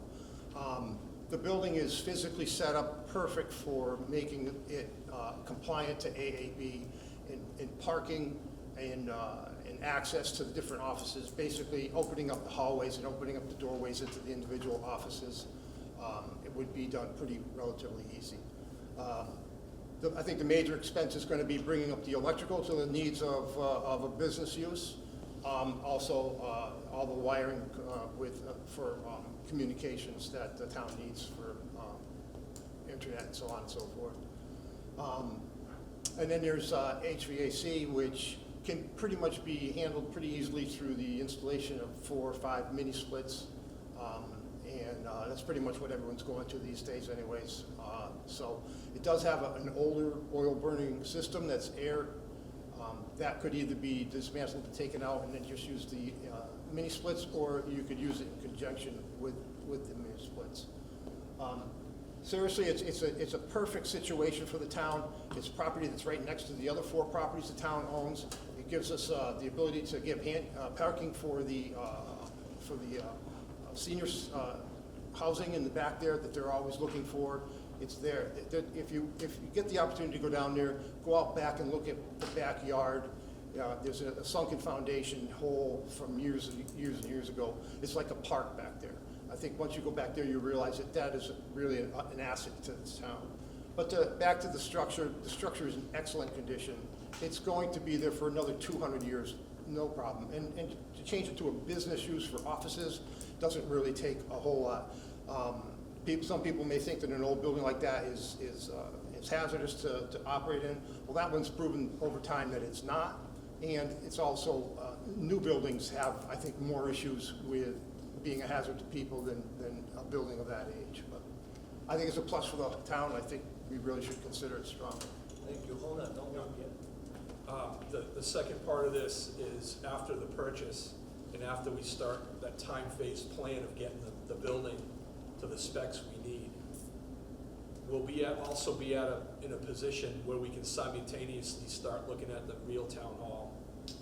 The building is physically set up perfect for making it compliant to AAB in parking and access to the different offices, basically opening up the hallways and opening up the doorways into the individual offices. It would be done pretty relatively easy. I think the major expense is going to be bringing up the electrical to the needs of a business use. Also, all the wiring for communications that the town needs for internet and so on and so forth. And then there's HVAC, which can pretty much be handled pretty easily through the installation of 4 or 5 mini splits. And that's pretty much what everyone's going to these days anyways. So it does have an older oil burning system that's air. That could either be dismantled and taken out and then just use the mini splits, or you could use it in conjunction with the mini splits. Seriously, it's a perfect situation for the town. It's property that's right next to the other 4 properties the town owns. It gives us the ability to give parking for the seniors housing in the back there that they're always looking for. It's there. If you get the opportunity to go down there, go out back and look at the backyard. There's a sunken foundation hole from years and years ago. It's like a park back there. I think once you go back there, you realize that is really an asset to this town. But back to the structure is in excellent condition. It's going to be there for another 200 years, no problem. And to change it to a business use for offices doesn't really take a whole lot. Some people may think that an old building like that is hazardous to operate in. Well, that one's proven over time that it's not. And it's also, new buildings have, I think, more issues with being a hazard to people than a building of that age. But I think it's a plus for the town. I think we really should consider it strongly. Thank you. Hold on, don't forget. The second part of this is after the purchase and after we start that time-phased plan of getting the building to the specs we need, we'll also be in a position where we can simultaneously start looking at the real town hall.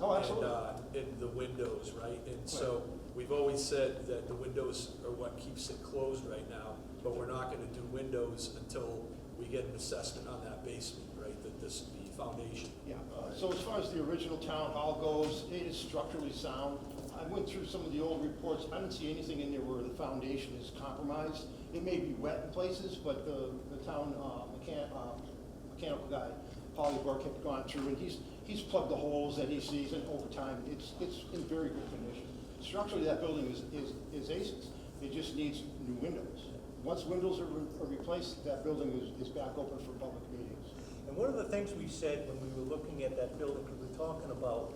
Oh, absolutely. And the windows, right? And so we've always said that the windows are what keeps it closed right now, but we're not going to do windows until we get an assessment on that basement, right? The foundation. Yeah. So as far as the original town hall goes, it is structurally sound. I went through some of the old reports. I didn't see anything in there where the foundation is compromised. It may be wet in places, but the town mechanical guy, Polly Burke, had gone through and he's plugged the holes that he sees, and over time it's in very good condition. Structurally, that building is aces. It just needs new windows. Once windows are replaced, that building is back open for public meetings. And one of the things we said when we were looking at that building, because we're talking about,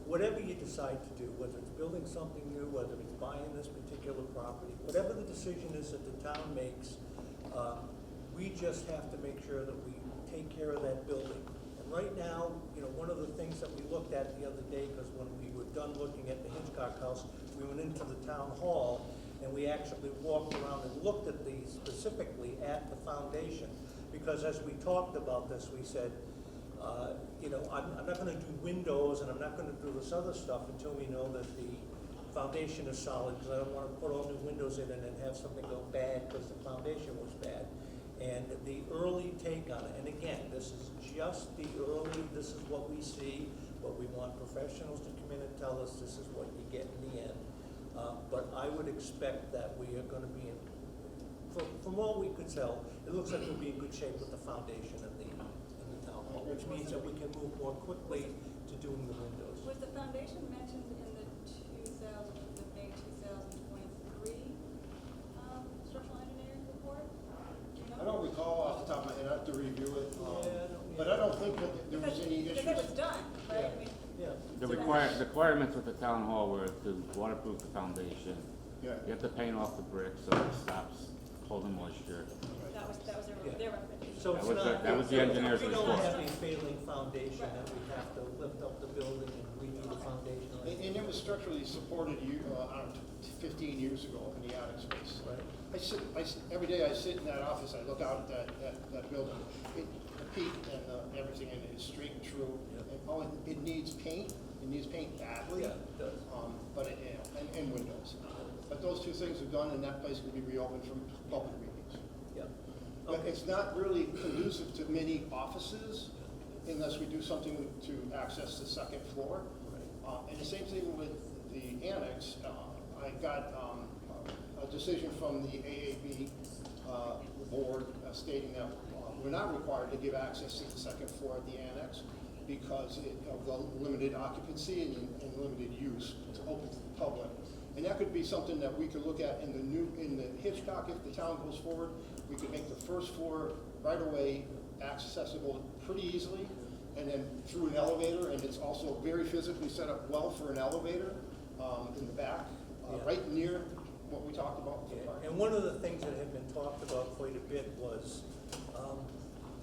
whatever you decide to do, whether it's building something new, whether it's buying this particular property, whatever the decision is that the town makes, we just have to make sure that we take care of that building. And right now, one of the things that we looked at the other day, because when we were done looking at the Hitchcock house, we went into the town hall and we actually walked around and looked at specifically at the foundation. Because as we talked about this, we said, I'm not going to do windows and I'm not going to do this other stuff until we know that the foundation is solid, because I don't want to put all new windows in and then have something go bad because the foundation was bad. And the early take on it, and again, this is just the early, this is what we see, what we want professionals to come in and tell us, this is what you get in the end. But I would expect that we are going to be in, from all we could tell, it looks like we'll be in good shape with the foundation in the town hall, which means that we can move more quickly to doing the windows. Was the foundation mentioned in the May 2023 structural engineering report? Do you know? I don't have to review it. Yeah, But I don't think that there was any Because issues. it was done, right? I mean, Yeah. The requirements with the town hall were to waterproof the foundation. Yeah. You have to paint off the brick so it stops holding moisture. that was their Yeah. recommendation. So That it's was not. that was the engineer's We don't report. have a failing foundation that we have to lift up the building and we need a foundation. And it was structurally supported, I don't know, 15 years ago in the attic space. Right. Every day I sit in that office, I look out at that building. The peak and everything in it is straight and true. Yeah. And it needs paint. It needs paint badly. Yeah, it does. But and windows. But those two things are done, and that place will be reopened for public meetings. Yeah. But Okay. it's not really conducive to many offices unless we do something to access the second floor. And the same thing with the annex. I got a decision from the AAB board stating that we're not required to give access to the second floor of the annex because of the limited occupancy and limited use to open to the public. And that could be something that we could look at in the Hitchcock, if the town goes forward. We could make the first floor right away accessible pretty easily, and then through an elevator, and it's also very physically set up well for an elevator in the back, Yeah. right near what we talked about. Yeah, and one of the things that had been talked about quite a bit was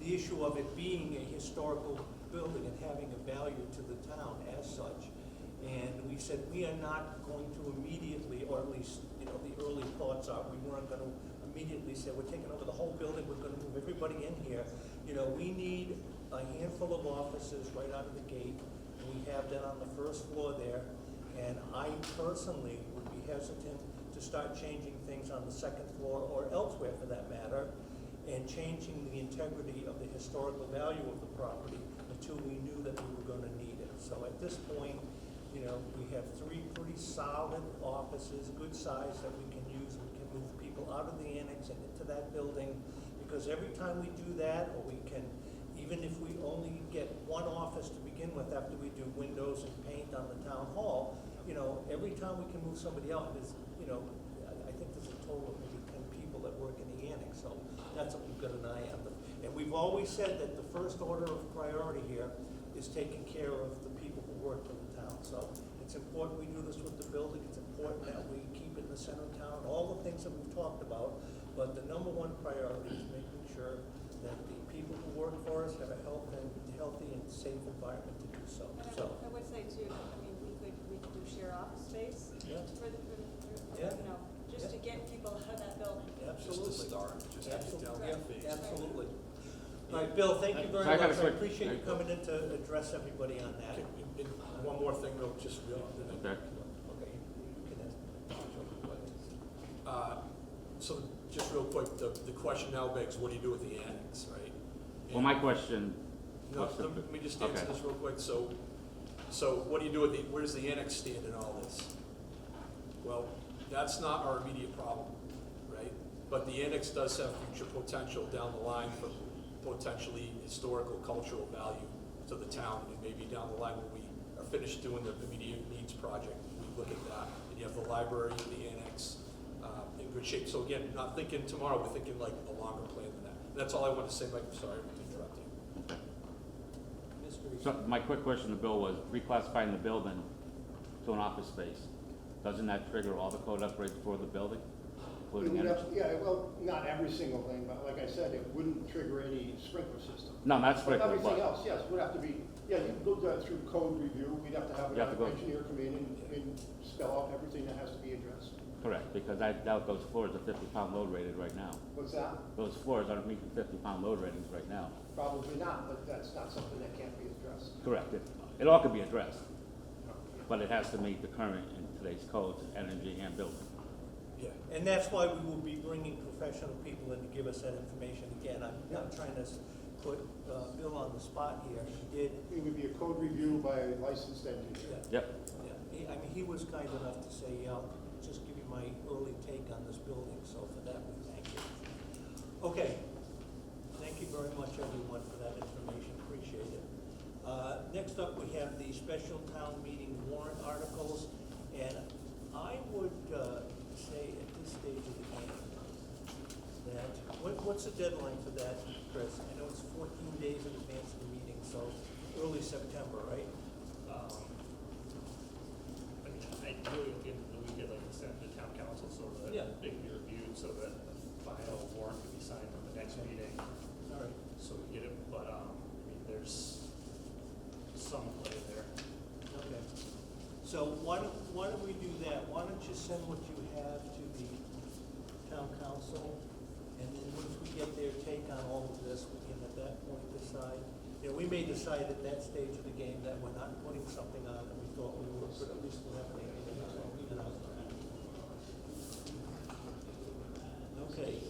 the issue of it being a historical building and having a value to the town as such. And we said we are not going to immediately, or at least, the early thoughts are, we weren't going to immediately say, we're taking over the whole building, we're going to move everybody in here. We need a handful of offices right out of the gate, and we have that on the first floor there. And I personally would be hesitant to start changing things on the second floor or elsewhere for that matter, and changing the integrity of the historical value of the property until we knew that we were going to need it. So at this point, we have 3 pretty solid offices, good size, that we can use. We can move people out of the annex and into that building, because every time we do that, or we can, even if we only get one office to begin with after we do windows and paint on the town hall, every time we can move somebody out, there's, I think there's a total of maybe 10 people that work in the annex, so that's what we've got an eye on. And we've always said that the first order of priority here is taking care of the people who work for the town. So it's important we do this with the building, it's important that we keep it in the center of town, all the things that we've talked about, but the number one priority is making sure that the people who work for us have a healthy and safe environment to do so. And So, I would say too, we could do share office space Yeah. for Yeah. just to get people out of that building. absolutely. Just to start, just to get down Yeah, that phase. absolutely. All right, Bill, thank you very So I got a much. I quick- appreciate you coming in to address everybody on that. And one more thing, real. Okay. Okay, you can ask. So just real quick, the question now begs, what do you do with the annex, right? Well, my question No, was, let me just answer Okay. this real quick. So what do you do with where does the annex stand in all this? Well, that's not our immediate problem, right? But the annex does have future potential down the line for potentially historical, cultural value to the town. And maybe down the line when we are finished doing the immediate needs project, we look at that. And you have the library and the annex in good shape. So again, not thinking tomorrow, we're thinking like a longer plan than that. That's all I want to say, Mike. I'm sorry to interrupt you. Mr. so my quick question to Bill was reclassifying the building to an office space. Doesn't that trigger all the code upgrades for the building, including energy? Yeah, well, not every single thing, but like I said, it wouldn't trigger any sprinkler system. No, not But sprinkler, everything but, else, yes, would have to be, you go through code review, we'd have to have You have to go- an engineer come in and spell out everything that has to be addressed. correct, because I doubt those floors are 50-pound load rated right now. What's that? Those floors aren't meeting 50-pound load ratings right now. Probably not, but that's not something that can't be addressed. Correct, it all could be addressed, but it has to meet the current in today's codes, energy and building. Yeah. And that's why we will be bringing professional people in to give us that information. Again, I'm not trying to put Bill on the spot here. He did, It would be a code review by a licensed engineer. Yep, yeah, he was kind enough to say, I'll just give you my early take on this building, so for that, we thank you. Okay, thank you very much, everyone, for that information, appreciate it. Next up, we have the special town meeting warrant articles, and I would say at this stage of the game that. What's the deadline for that, Chris? I know it's 14 days in advance of the meeting, so early September, right? I mean, ideally, we get like sent to town council so that Yeah. it can be reviewed, so that the final warrant can be signed at the next meeting. All right. So we get it, but, I mean, there's some play there. Okay. So why don't we do that? Why don't you send what you have to the town council? And then once we get their take on all of this, we can at that point decide. You know, we may decide at that stage of the game that we're not putting something on that we thought we were, but at least we'll have an idea. You know. Okay.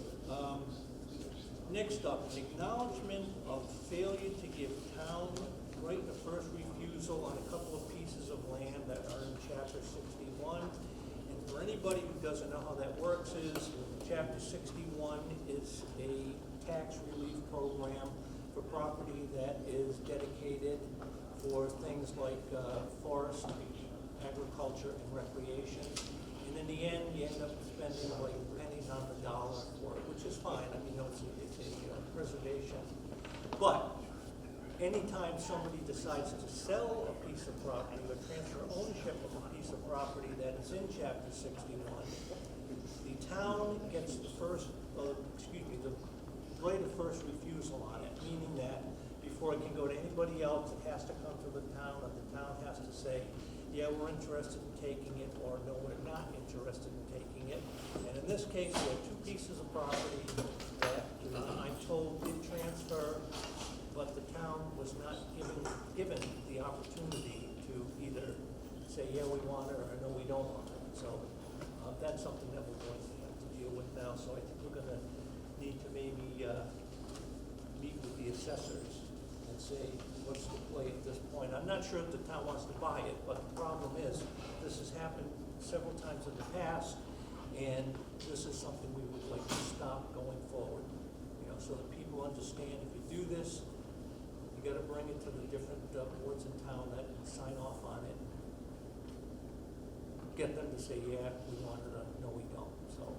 Next up, acknowledgement of failure to give town right of first refusal on a couple of pieces of land that are in chapter 61. And for anybody who doesn't know how that works is, chapter 61 is a tax relief program for property that is dedicated for things like forest, agriculture, and recreation. And in the end, you end up spending like pennies on the dollar for it, which is fine. I mean, it's a preservation. But anytime somebody decides to sell a piece of property or transfer ownership of a piece of property that is in chapter 61, the town gets the right of first refusal on it, meaning that before it can go to anybody else, it has to come to the town, and the town has to say, yeah, we're interested in taking it, or no, we're not interested in taking it. And in this case, we have two pieces of property that I'm told did transfer, but the town was not given the opportunity to either say, yeah, we want it, or no, we don't want it. So that's something that we're going to have to deal with now. So I think we're going to need to maybe meet with the assessors and say, what's the play at this point? I'm not sure if the town wants to buy it, but the problem is, this has happened several times in the past, and this is something we would like to stop going forward. You know, so that people understand, if you do this, you gotta bring it to the different boards in town that sign off on it. Get them to say, yeah, we want it, or no, we don't. So,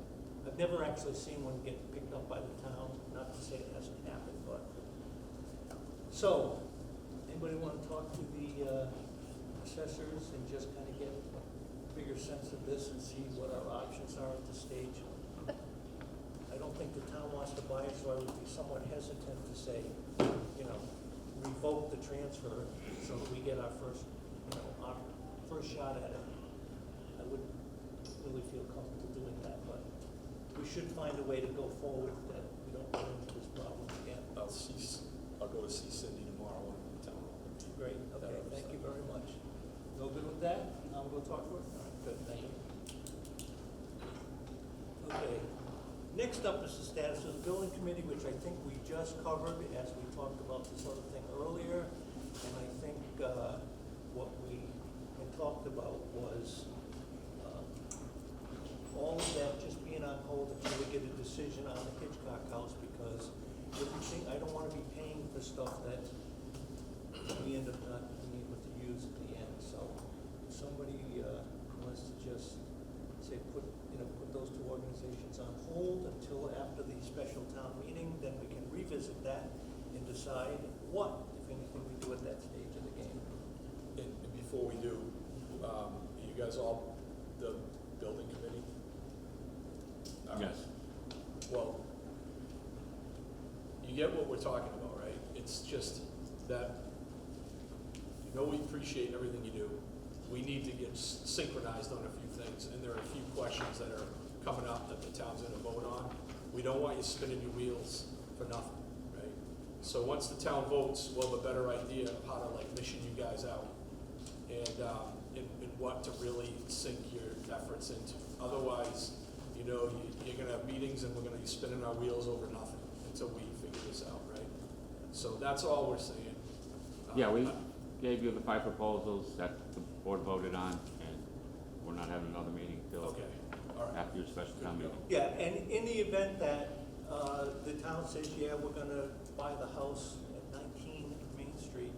I've never actually seen one get picked up by the town, not to say it hasn't happened, but. So, anybody want to talk to the assessors and just kind of get a bigger sense of this and see what our options are at this stage? I don't think the town wants to buy it, so I would be somewhat hesitant to say, you know, revoke the transfer so that we get our first, our first shot at it. I wouldn't really feel comfortable doing that, but we should find a way to go forward that we don't run into this problem again. I'll go to see Cindy tomorrow and tell her. Great, okay, thank you very much. No good with that? I'll go talk to her? All right, good, thank you. Okay, next up is the status of the building committee, which I think we just covered as we talked about this other thing earlier. And I think what we had talked about was all of that just being on hold until we get a decision on the Hitchcock house, because everything, I don't want to be paying for stuff that we end up not being able to use at the end. So if somebody wants to just say put those two organizations on hold until after the special town meeting, then we can revisit that and decide what, if anything, we do at that stage of the game. And before we do, you guys all, the building committee? Yes. Well, you get what we're talking about, right? It's just that, we appreciate everything you do. We need to get synchronized on a few things, and there are a few questions that are coming up that the town's gonna vote on. We don't want you spinning your wheels for nothing, right? So once the town votes, we'll have a better idea of how to mission you guys out and what to really sink your efforts into. Otherwise, you're gonna have meetings and we're gonna be spinning our wheels over nothing until we figure this out, right? So that's all we're saying. Yeah, we gave you the 5 proposals that the board voted on, and we're not having another meeting till Okay, all right. after your special town meeting. Yeah, and in the event that the town says, yeah, we're gonna buy the house at 19 Main Street,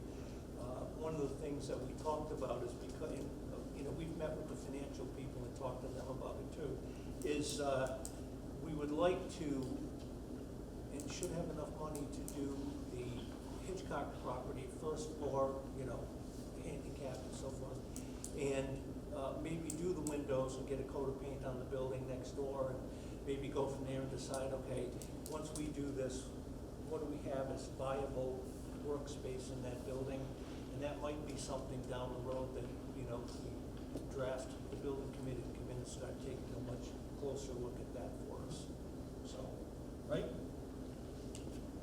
one of the things that we talked about is because, we've met with the financial people and talked to them about it too, is we would like to should have enough money to do the Hitchcock property, first floor, you know, handicap and so forth. And maybe do the windows and get a coat of paint on the building next door, and maybe go from there and decide, okay, once we do this, what do we have as viable workspace in that building? And that might be something down the road that, you know, we draft the building committee to come in and start taking a much closer look at that for us. So, right?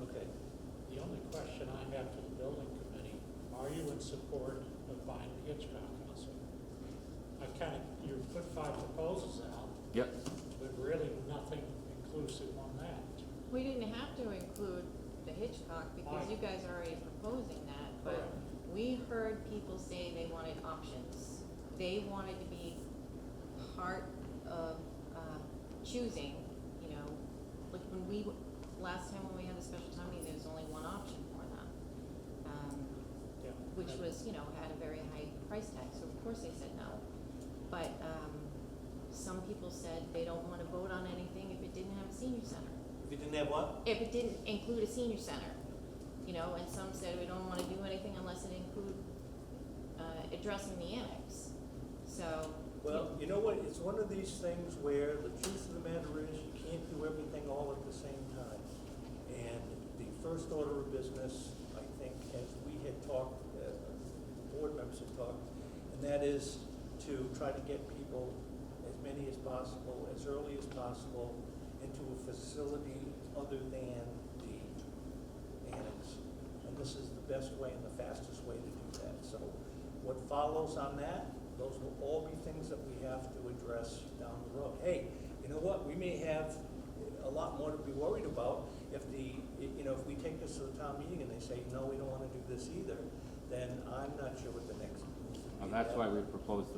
Okay. The only question I have for the building committee, are you in support of buying the Hitchcock house? You put 5 proposals out, Yep. but really nothing inclusive on that. We didn't have to include the Hitchcock because Why? you guys are already proposing that, but Correct. we heard people say they wanted options. They wanted to be part of choosing, you know, like last time when we had a special time meeting, there was only one option for them. Yeah. Which was, you know, had a very high price tag, so of course they said no. But some people said they don't want to vote on anything if it didn't have a senior center. If you didn't have what? If it didn't include a senior center, you know, and some said we don't want to do anything unless it include addressing the annex. So. Well, you know what, it's one of these things where the truth of the matter is you can't do everything all at the same time. And the first order of business, I think, as we had talked, board members had talked, and that is to try to get people, as many as possible, as early as possible, into a facility other than the annex. And this is the best way and the fastest way to do that. So what follows on that, those will all be things that we have to address down the road. Hey, you know what, we may have a lot more to be worried about if if we take this to the town meeting and they say, no, we don't want to do this either, then I'm not sure what the next move would be. Well, that's why we proposed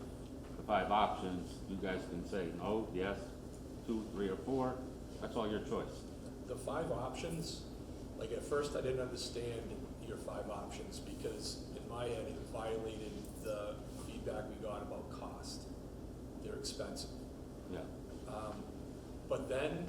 the 5 options. You guys can say no, yes, 2, 3, or 4. That's all your choice. The 5 options, like at first I didn't understand your 5 options because in my head it violated the feedback we got about cost. They're expensive. Yeah. But then,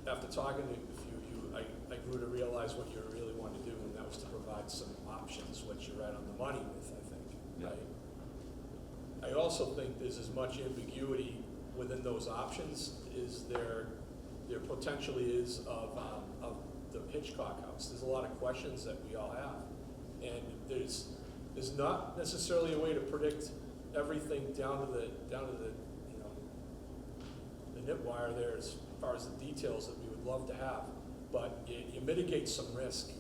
after talking to a few of you, I grew to realize what you really wanted to do, and that was to provide some options, which you're right on the money with, I think, Yeah. right? I also think there's as much ambiguity within those options as there potentially is of the Hitchcock house. There's a lot of questions that we all have, and there's not necessarily a way to predict everything down to the the nit wire there as far as the details that we would love to have, but you mitigate some risk,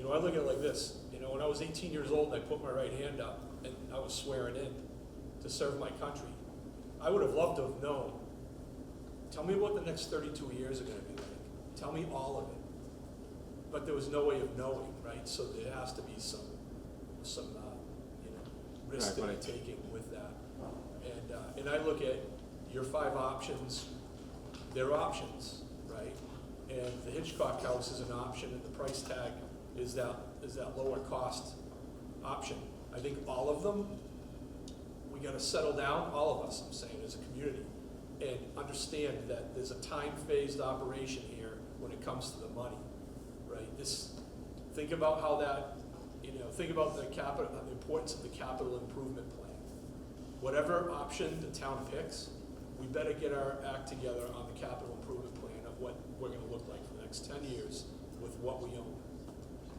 I look at it like this, when I was 18 years old and I put my right hand up and I was swearing in to serve my country, I would have loved to have known, tell me what the next 32 years are gonna be like, tell me all of it, but there was no way of knowing, right? So there has to be some risk that Right, you're taking with that. And I look at your 5 options, they're options, right? And the Hitchcock house is an option, and the price tag is that lower cost option. I think all of them, we gotta settle down, all of us, I'm saying, as a community, and understand that there's a time-phased operation here when it comes to the money, right? Think about how that, think about the importance of the capital improvement plan. Whatever option the town picks, we better get our act together on the capital improvement plan of what we're gonna look like for the next 10 years with what we own.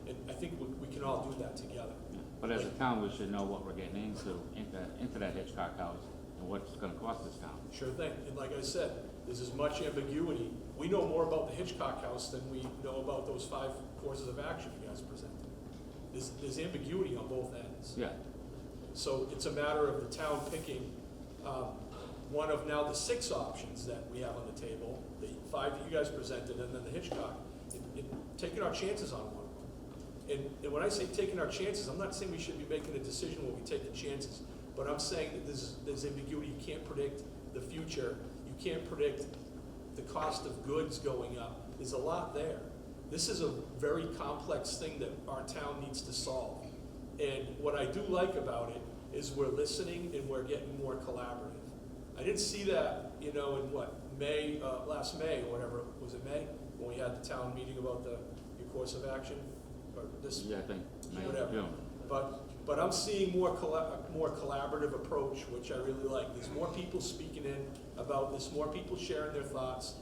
And I think we can all do that together. But as a town, we should know what we're getting into that Hitchcock house and what it's gonna cost this town. Sure thing. And like I said, there's as much ambiguity. We know more about the Hitchcock house than we know about those 5 courses of action you guys presented. There's ambiguity on both ends. Yeah. So it's a matter of the town picking one of now the 6 options that we have on the table, the 5 you guys presented, and then the Hitchcock, and taking our chances on one of them. And when I say taking our chances, I'm not saying we should be making a decision when we take the chances, but I'm saying that there's ambiguity. You can't predict the future. You can't predict the cost of goods going up. There's a lot there. This is a very complex thing that our town needs to solve. And what I do like about it is we're listening and we're getting more collaborative. I didn't see that, in what, last May or whatever, was it May? had the town meeting about your course of action, or this, Yeah, I think, May, whatever. June. But I'm seeing more more collaborative approach, which I really like. There's more people speaking in about this, more people sharing their thoughts.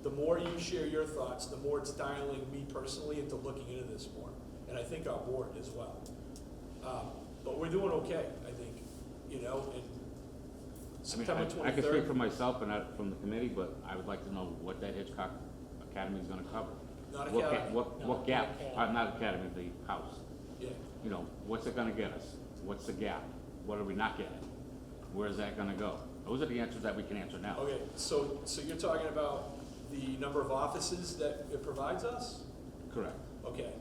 The more you share your thoughts, the more it's dialing me personally into looking into this more. And I think our board as well. But we're doing okay, I think, and September 23rd. I can speak for myself and not from the committee, but I would like to know what that Hitchcock Academy is gonna cover. Not What academy. what gap, not academy, the house. Yeah. What's it gonna get us? What's the gap? What are we not getting? Where's that gonna go? Those are the answers that we can answer now. Okay, so you're talking about the number of offices that it provides us? Correct. Okay.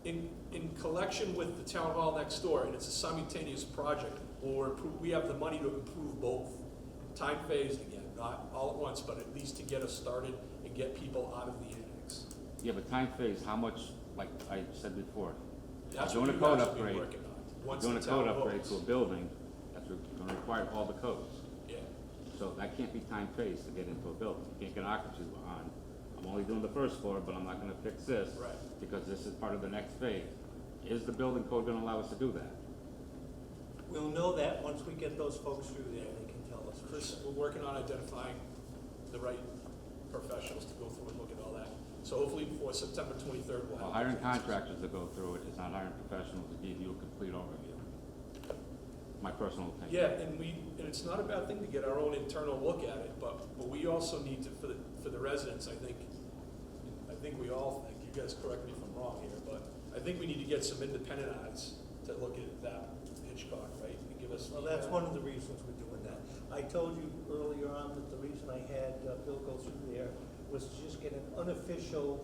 In collection with the town hall next door, and it's a simultaneous project, we have the money to improve both. Time phased again, not all at once, but at least to get us started and get people out of the annex. Yeah, but time phase, how much, like I said before, That's doing what a you code guys will be upgrade, working on. Once doing a the town code upgrade votes. to a building, that's gonna require all the codes. Yeah, So that can't be time phased to get into a building. You can't get occupancy on, I'm only doing the first floor, but I'm not gonna fix this. Right. Because this is part of the next phase. Is the building code gonna allow us to do that? We'll know that once we get those folks through there, they can tell us. for Chris, sure. we're working on identifying the right professionals to go through and look at all that. So hopefully before September 23rd, we'll have. Well, hiring those answers. contractors to go through it is not hiring professionals to give you a complete overview. My personal opinion. Yeah, and it's not a bad thing to get our own internal look at it, but we also need to, for the residents, I think we all think, you guys correct me if I'm wrong here, but I think we need to get some independent eyes to look at that Hitchcock, right? And give us. Well, that's one of the reasons we're doing that. I told you earlier on that the reason I had Bill go through there was to just get an unofficial,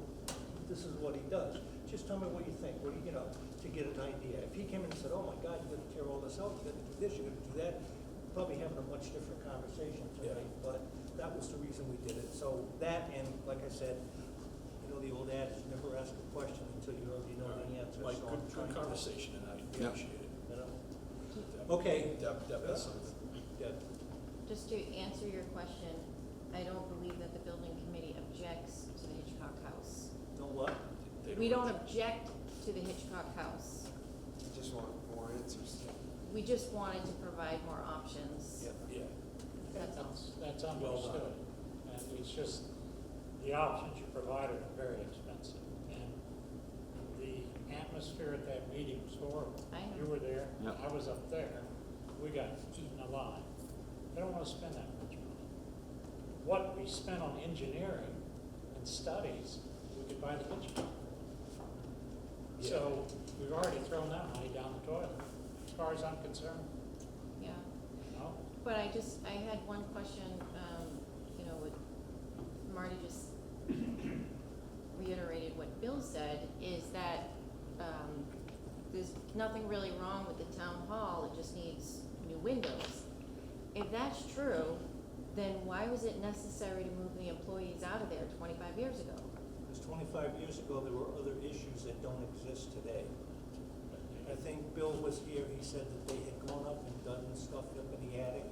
this is what he does. Just tell me what you think, to get an idea. If he came in and said, oh my God, you're gonna tear all this out, you're gonna do this, you're gonna do that, probably having a much different conversation tonight, but that was the reason we did it. So that, and like I said, the old adage, never ask a question until you already know the answer. Like, So I'm good trying to- conversation, and I Yep. appreciate it. You know? Deb- Okay. Deb has something. Deb? Just to answer your question, I don't believe that the building committee objects to the Hitchcock house. Know what? They We don't object to the Hitchcock house. Just want more answers. We just wanted to provide more options. Yeah, That's all. That's Well understood. And it's just, the options you provided are very expensive. And the atmosphere at that meeting was horrible. I know. You were there, Yep. I was up there, we got eaten alive. They don't want to spend that much money. What we spent on engineering and studies, we could buy the Hitchcock. So we've already thrown that money down the toilet, as far as I'm concerned, Yeah. you know? But I had one question, what Marty just reiterated what Bill said, is that, there's nothing really wrong with the town hall, it just needs new windows. If that's true, then why was it necessary to move the employees out of there 25 years ago? Because 25 years ago, there were other issues that don't exist today. I think Bill was here, he said that they had gone up and done stuff up in the attic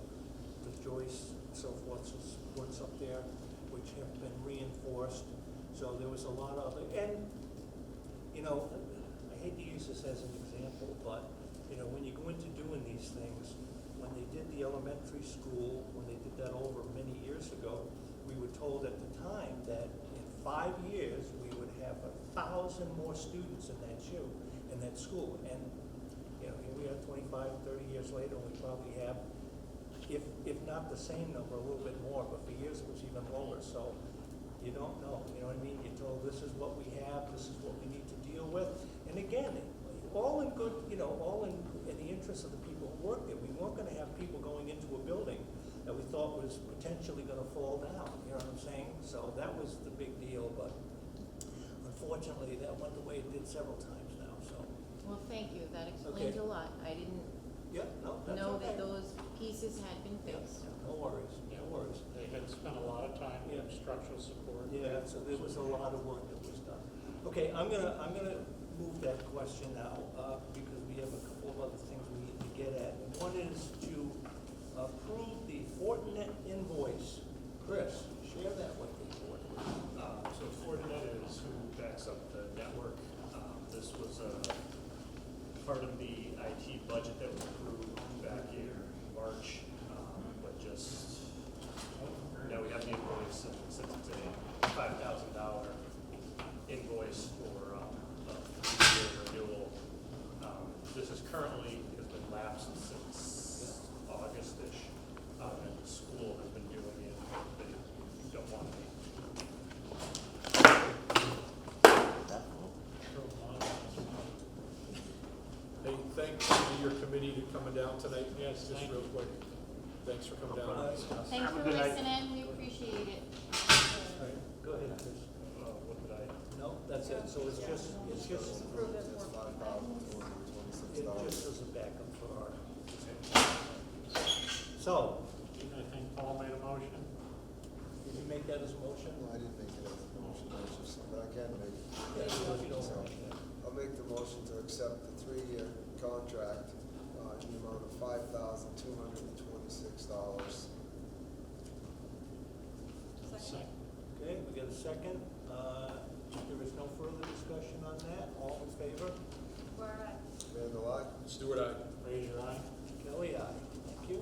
with joists and so forth, so supports up there, which have been reinforced. So there was a lot of, and, I hate to use this as an example, but, when you go into doing these things, when they did the elementary school, when they did that over many years ago, we were told at the time that in 5 years, we would have 1,000 more students in that school. And, here we are 25, 30 years later, and we probably have, if not the same number, a little bit more, but for years it was even lower. So you don't know, you know what I mean? You're told this is what we have, this is what we need to deal with. And again, all in good, all in the interest of the people who work there. We weren't gonna have people going into a building that we thought was potentially gonna fall down, you know what I'm saying? So that was the big deal, but unfortunately, that went the way it did several times now, so. Well, thank you, that explains Okay. a lot. I didn't Yeah, no, that's know okay. that those pieces had been fixed. No worries, Yeah. no worries. They had spent a lot of time Yeah. in structural support. Yeah, so there was a lot of work that was done. Okay, I'm gonna move that question now, because we have a couple of other things we need to get at. And one is to approve the Fortinet invoice. Chris, share that with the board. So Fortinet is this was part of the IT budget that was approved back in March, but just, now we have the invoice, and since it's a $5,000 invoice for a 3-year renewal, this is currently, has been lapsed since August-ish, and the school has been doing it, they don't want me. Hey, thanks to your committee for coming down tonight. Yes, Just thank real quick. Thanks for coming down. problem. and discussing. Thanks Have a for good night. listening, we appreciate it. All right, go ahead, Chris. What did I? No, that's it, so it's just, Approve it It's for. $5,226. it just as a backup for our. So, I think Paul made a motion. did you make that as a motion? No, I didn't make it as a motion, I was just, but I can make it. Yeah, if you don't So, mind, yeah. I'll make the motion to accept the 3-year contract in the amount of $5,226. Second. Okay, we got a second. There is no further discussion on that. All in favor? Where are I? Vandal, aye? Stewart, aye. Raise your eye. Kelly, aye. Thank you.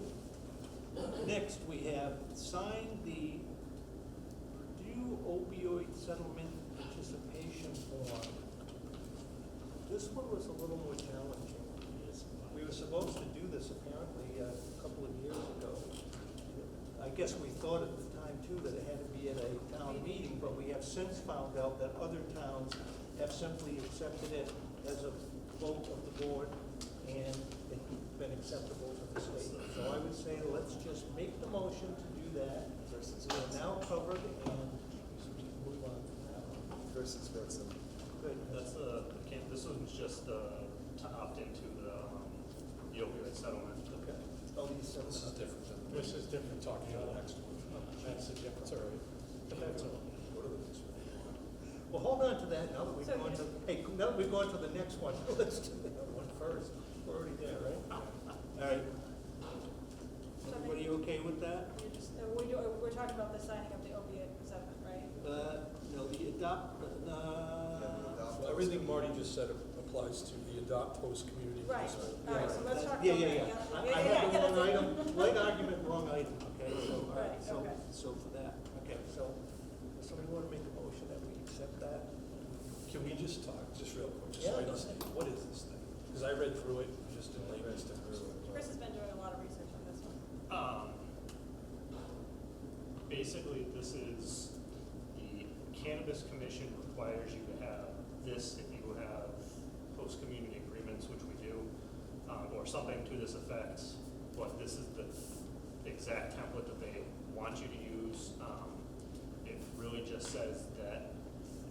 Next, we have signed the Purdue opioid settlement participation form. This one was a little more challenging. We were supposed to do this apparently a couple of years ago. I guess we thought at the time too that it had to be at a town meeting, but we have since found out that other towns have simply accepted it as a vote of the board, and it's been acceptable to the state. So I would say let's just make the motion to do that. We are now covered, and move on from that one. Versus Benson. Good. That's this one's just to opt into the opioid settlement. Okay. Oh, these This is seven. different than. This is different talking The about next one. That's the difference. That's all right. That's all. Go to the next one. Well, hold on to that now that we've So gone to, hey, now that we've gone to the next one, let's do the other one first. We're already there, right? All right. Everybody okay with that? You're just, we're talking about the signing of the opiate settlement, right? No, the adopt, Well, everything Marty just said applies to the adopt host community. Right. basement. All right, so let's talk Yeah, about yeah, that. yeah. I had the wrong item, right argument, wrong item, okay, so, all right, Right, so, okay. so for that, okay, so, does somebody want to make a motion that we accept that? Can we just talk, just real quick, just Yeah, so I go understand, ahead. what is this thing? Because I read through it, just in layman's terms. Chris has been doing a lot of research on this one. Basically, this is, the Cannabis Commission requires you to have this if you have host community agreements, which we do, or something to this effect. But this is the exact template that they want you to use. It really just says that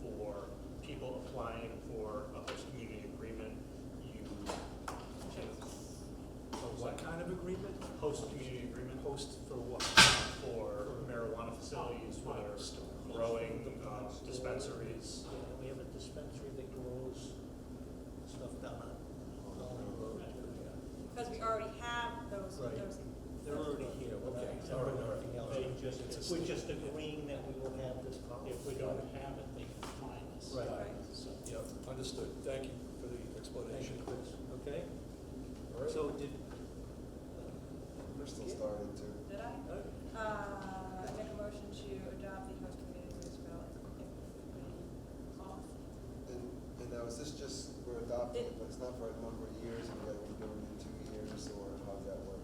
for people applying for a host community agreement, you What kind of agreement? host community agreement. Host for what? For marijuana facilities, whether growing dispensaries. Yeah, we have a dispensary that grows stuff down on Holland Road. Because we already have those, Right. those. They're already here, we're not Okay, exempting all right. anything else, we're just agreeing that we will have this policy. If we don't have it, they can fine us. Right. So, Yeah, understood. Thank you for the Thank explanation. you, Chris, okay? All right. So did, Crystal started to. Did I? I make a motion to adopt the host community municipality policy. And now, is this just, we're adopting it, but it's not for a number of years, and we gotta redo it in 2 years, or how's that work?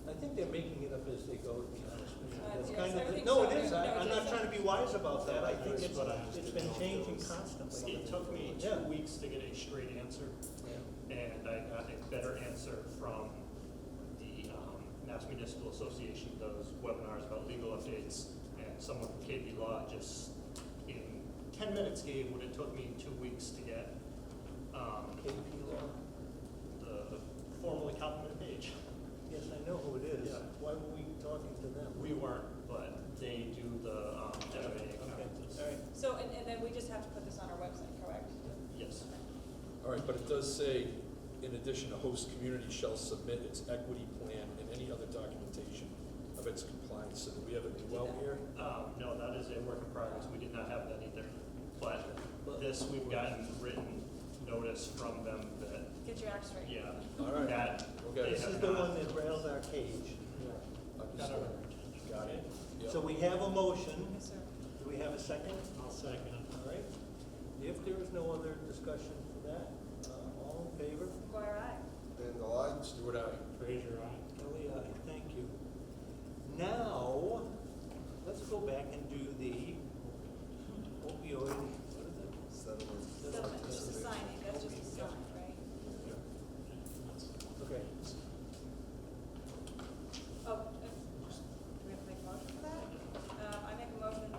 I think they're making it up as they go, to be honest with you. That's Yes, kind I of, think no, so. it is, No, I'm not it's- trying to be wise about that, I think That's what I was it's been changing constantly. It took me Yeah. 2 weeks to get a straight answer, Yeah. and I got a better answer from the Mass Municipal Association, does webinars about legal updates, and someone from KB Law just in 10 minutes gave what it took me 2 weeks to get. KP Law, The formerly complimented page. yes, I know who it is, Yeah. why were we talking to them? We weren't, but they do the MMA Okay, conferences. all right. So, and then we just have to put this on our website, correct? Yes. All right, but it does say, in addition, a host community shall submit its equity plan and any other documentation of its compliance. So do we have a new out here? No, that is a work in progress. We did not have that either. But this, we've gotten written notice from them that, Get your act straight. yeah, All right. that Okay. they This have is the not- one that rails our cage. Understood. Got it. Yep. So we have a motion. Yes, sir. Do we have a second? I'll second it. All right. If there is no other discussion for that, all in favor? McGuire, aye. Vandal, aye. Stewart, aye. Fraser, aye. Kelly, aye. Thank you. Now, let's go back and do the opioid, what is it? Settlement. Settlement, just a signing, that's just a sign, right? Okay. Oh, do we have to make a motion for that? I make a motion, to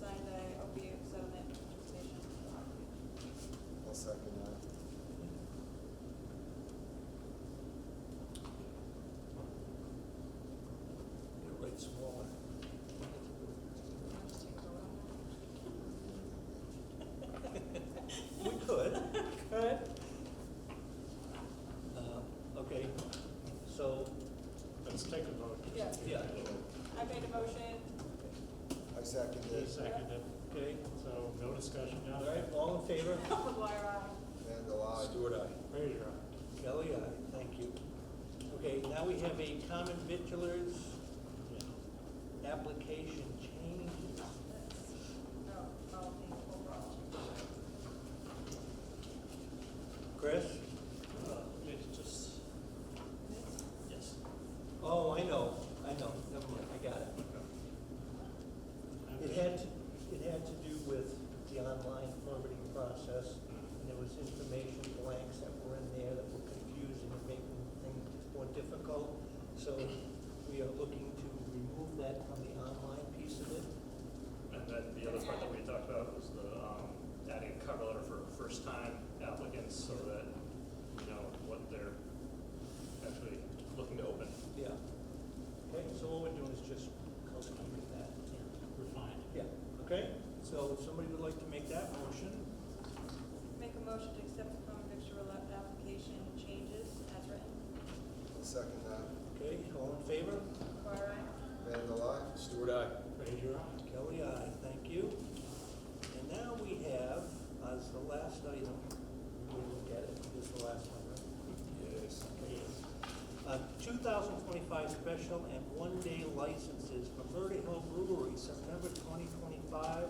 sign the opioid settlement participation. I'll second that. Get it right smaller. Just take a vote on We could. Could. Okay, so, Let's take a vote. Yeah. yeah, that. I made a motion, I second He it. seconded, okay. so no discussion All now. right, all in favor? McGuire, aye. Vandal, aye. Stewart, aye. Fraser, aye. Kelly, aye. Thank you. Okay, now we have a common vitulers application changes. No, all the overall. Chris? It's just, yes. Oh, I know. Never mind, I got it. It had to do with the online permitting process, and there was information blanks that were in there that were confusing and making things more difficult. So we are looking to remove that from the online piece of it. And then the other part that we talked about was the, adding a cover letter for first-time applicants so that, you know, what they're actually looking to open. Yeah. Okay, so what we're doing is just housekeeping that. Refined. Yeah, okay, so if somebody would like to make that motion, Make a motion to accept the common victual application changes as written. I'll second that. okay, all in favor? McGuire, aye. Vandal, aye. Stewart, aye. Fraser, aye. Kelly, aye, thank you. And now we have, as the last item, we will look at it, this is the last one, right? Yes. 2025 special and one-day licenses for Murray Hill Brewery, September 2025,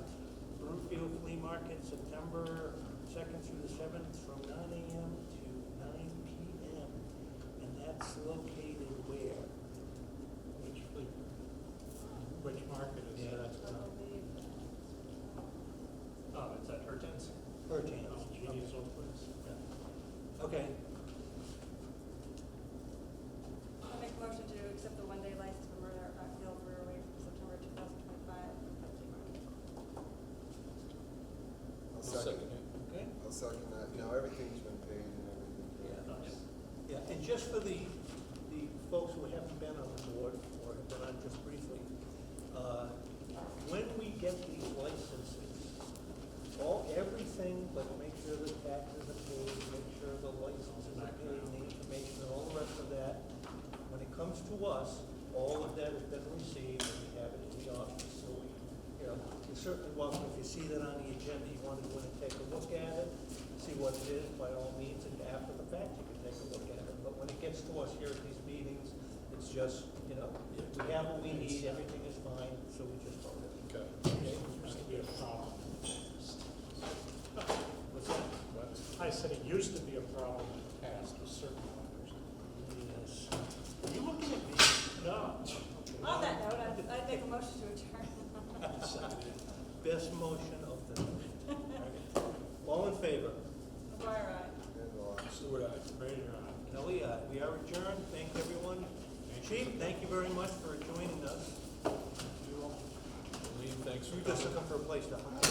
Brimfield Flea Market, September 2nd through the 7th, from 9 a.m. to 9 p.m. And that's located where? Which fleet? Which market is Yeah, that? I believe It's at Hurton's. Hurricane. Oh, Genie's old place. Okay, I make a motion to accept the one-day license for Murray Hill Brewery from September 2025. I'll I'll second. second it. okay. I'll second that. You know, everything's been paid and everything. correct? Yeah, and just for the folks who haven't been on the board, or have been on just briefly, when we get these licenses, everything, but make sure the taxes are paid, make sure the licenses are paid, and the information, and all the rest of that, when it comes to us, all of that has been received, and we have it in the office, so we, you're certainly welcome, if you see that on the agenda, you want to go in and take a look at it, see what it is, by all means, and after the fact, you can take a look at it, but when it gets to us here at these meetings, it's just, we have what we need, everything is fine, so we just vote it. Okay. Okay? Used to be a problem. What's that? I said it used to be a problem in the past with certain owners. Yes. Are you looking at me? No. On that note, I'd make a motion to adjourn. Best motion of the night. All in favor? McGuire, aye. Vandal, aye. Stewart, aye. Fraser, aye. Kelly, we are adjourned. Thank everyone. Chief, thank you very much for joining us. Lee, thanks for We're coming. just looking for a place to hide.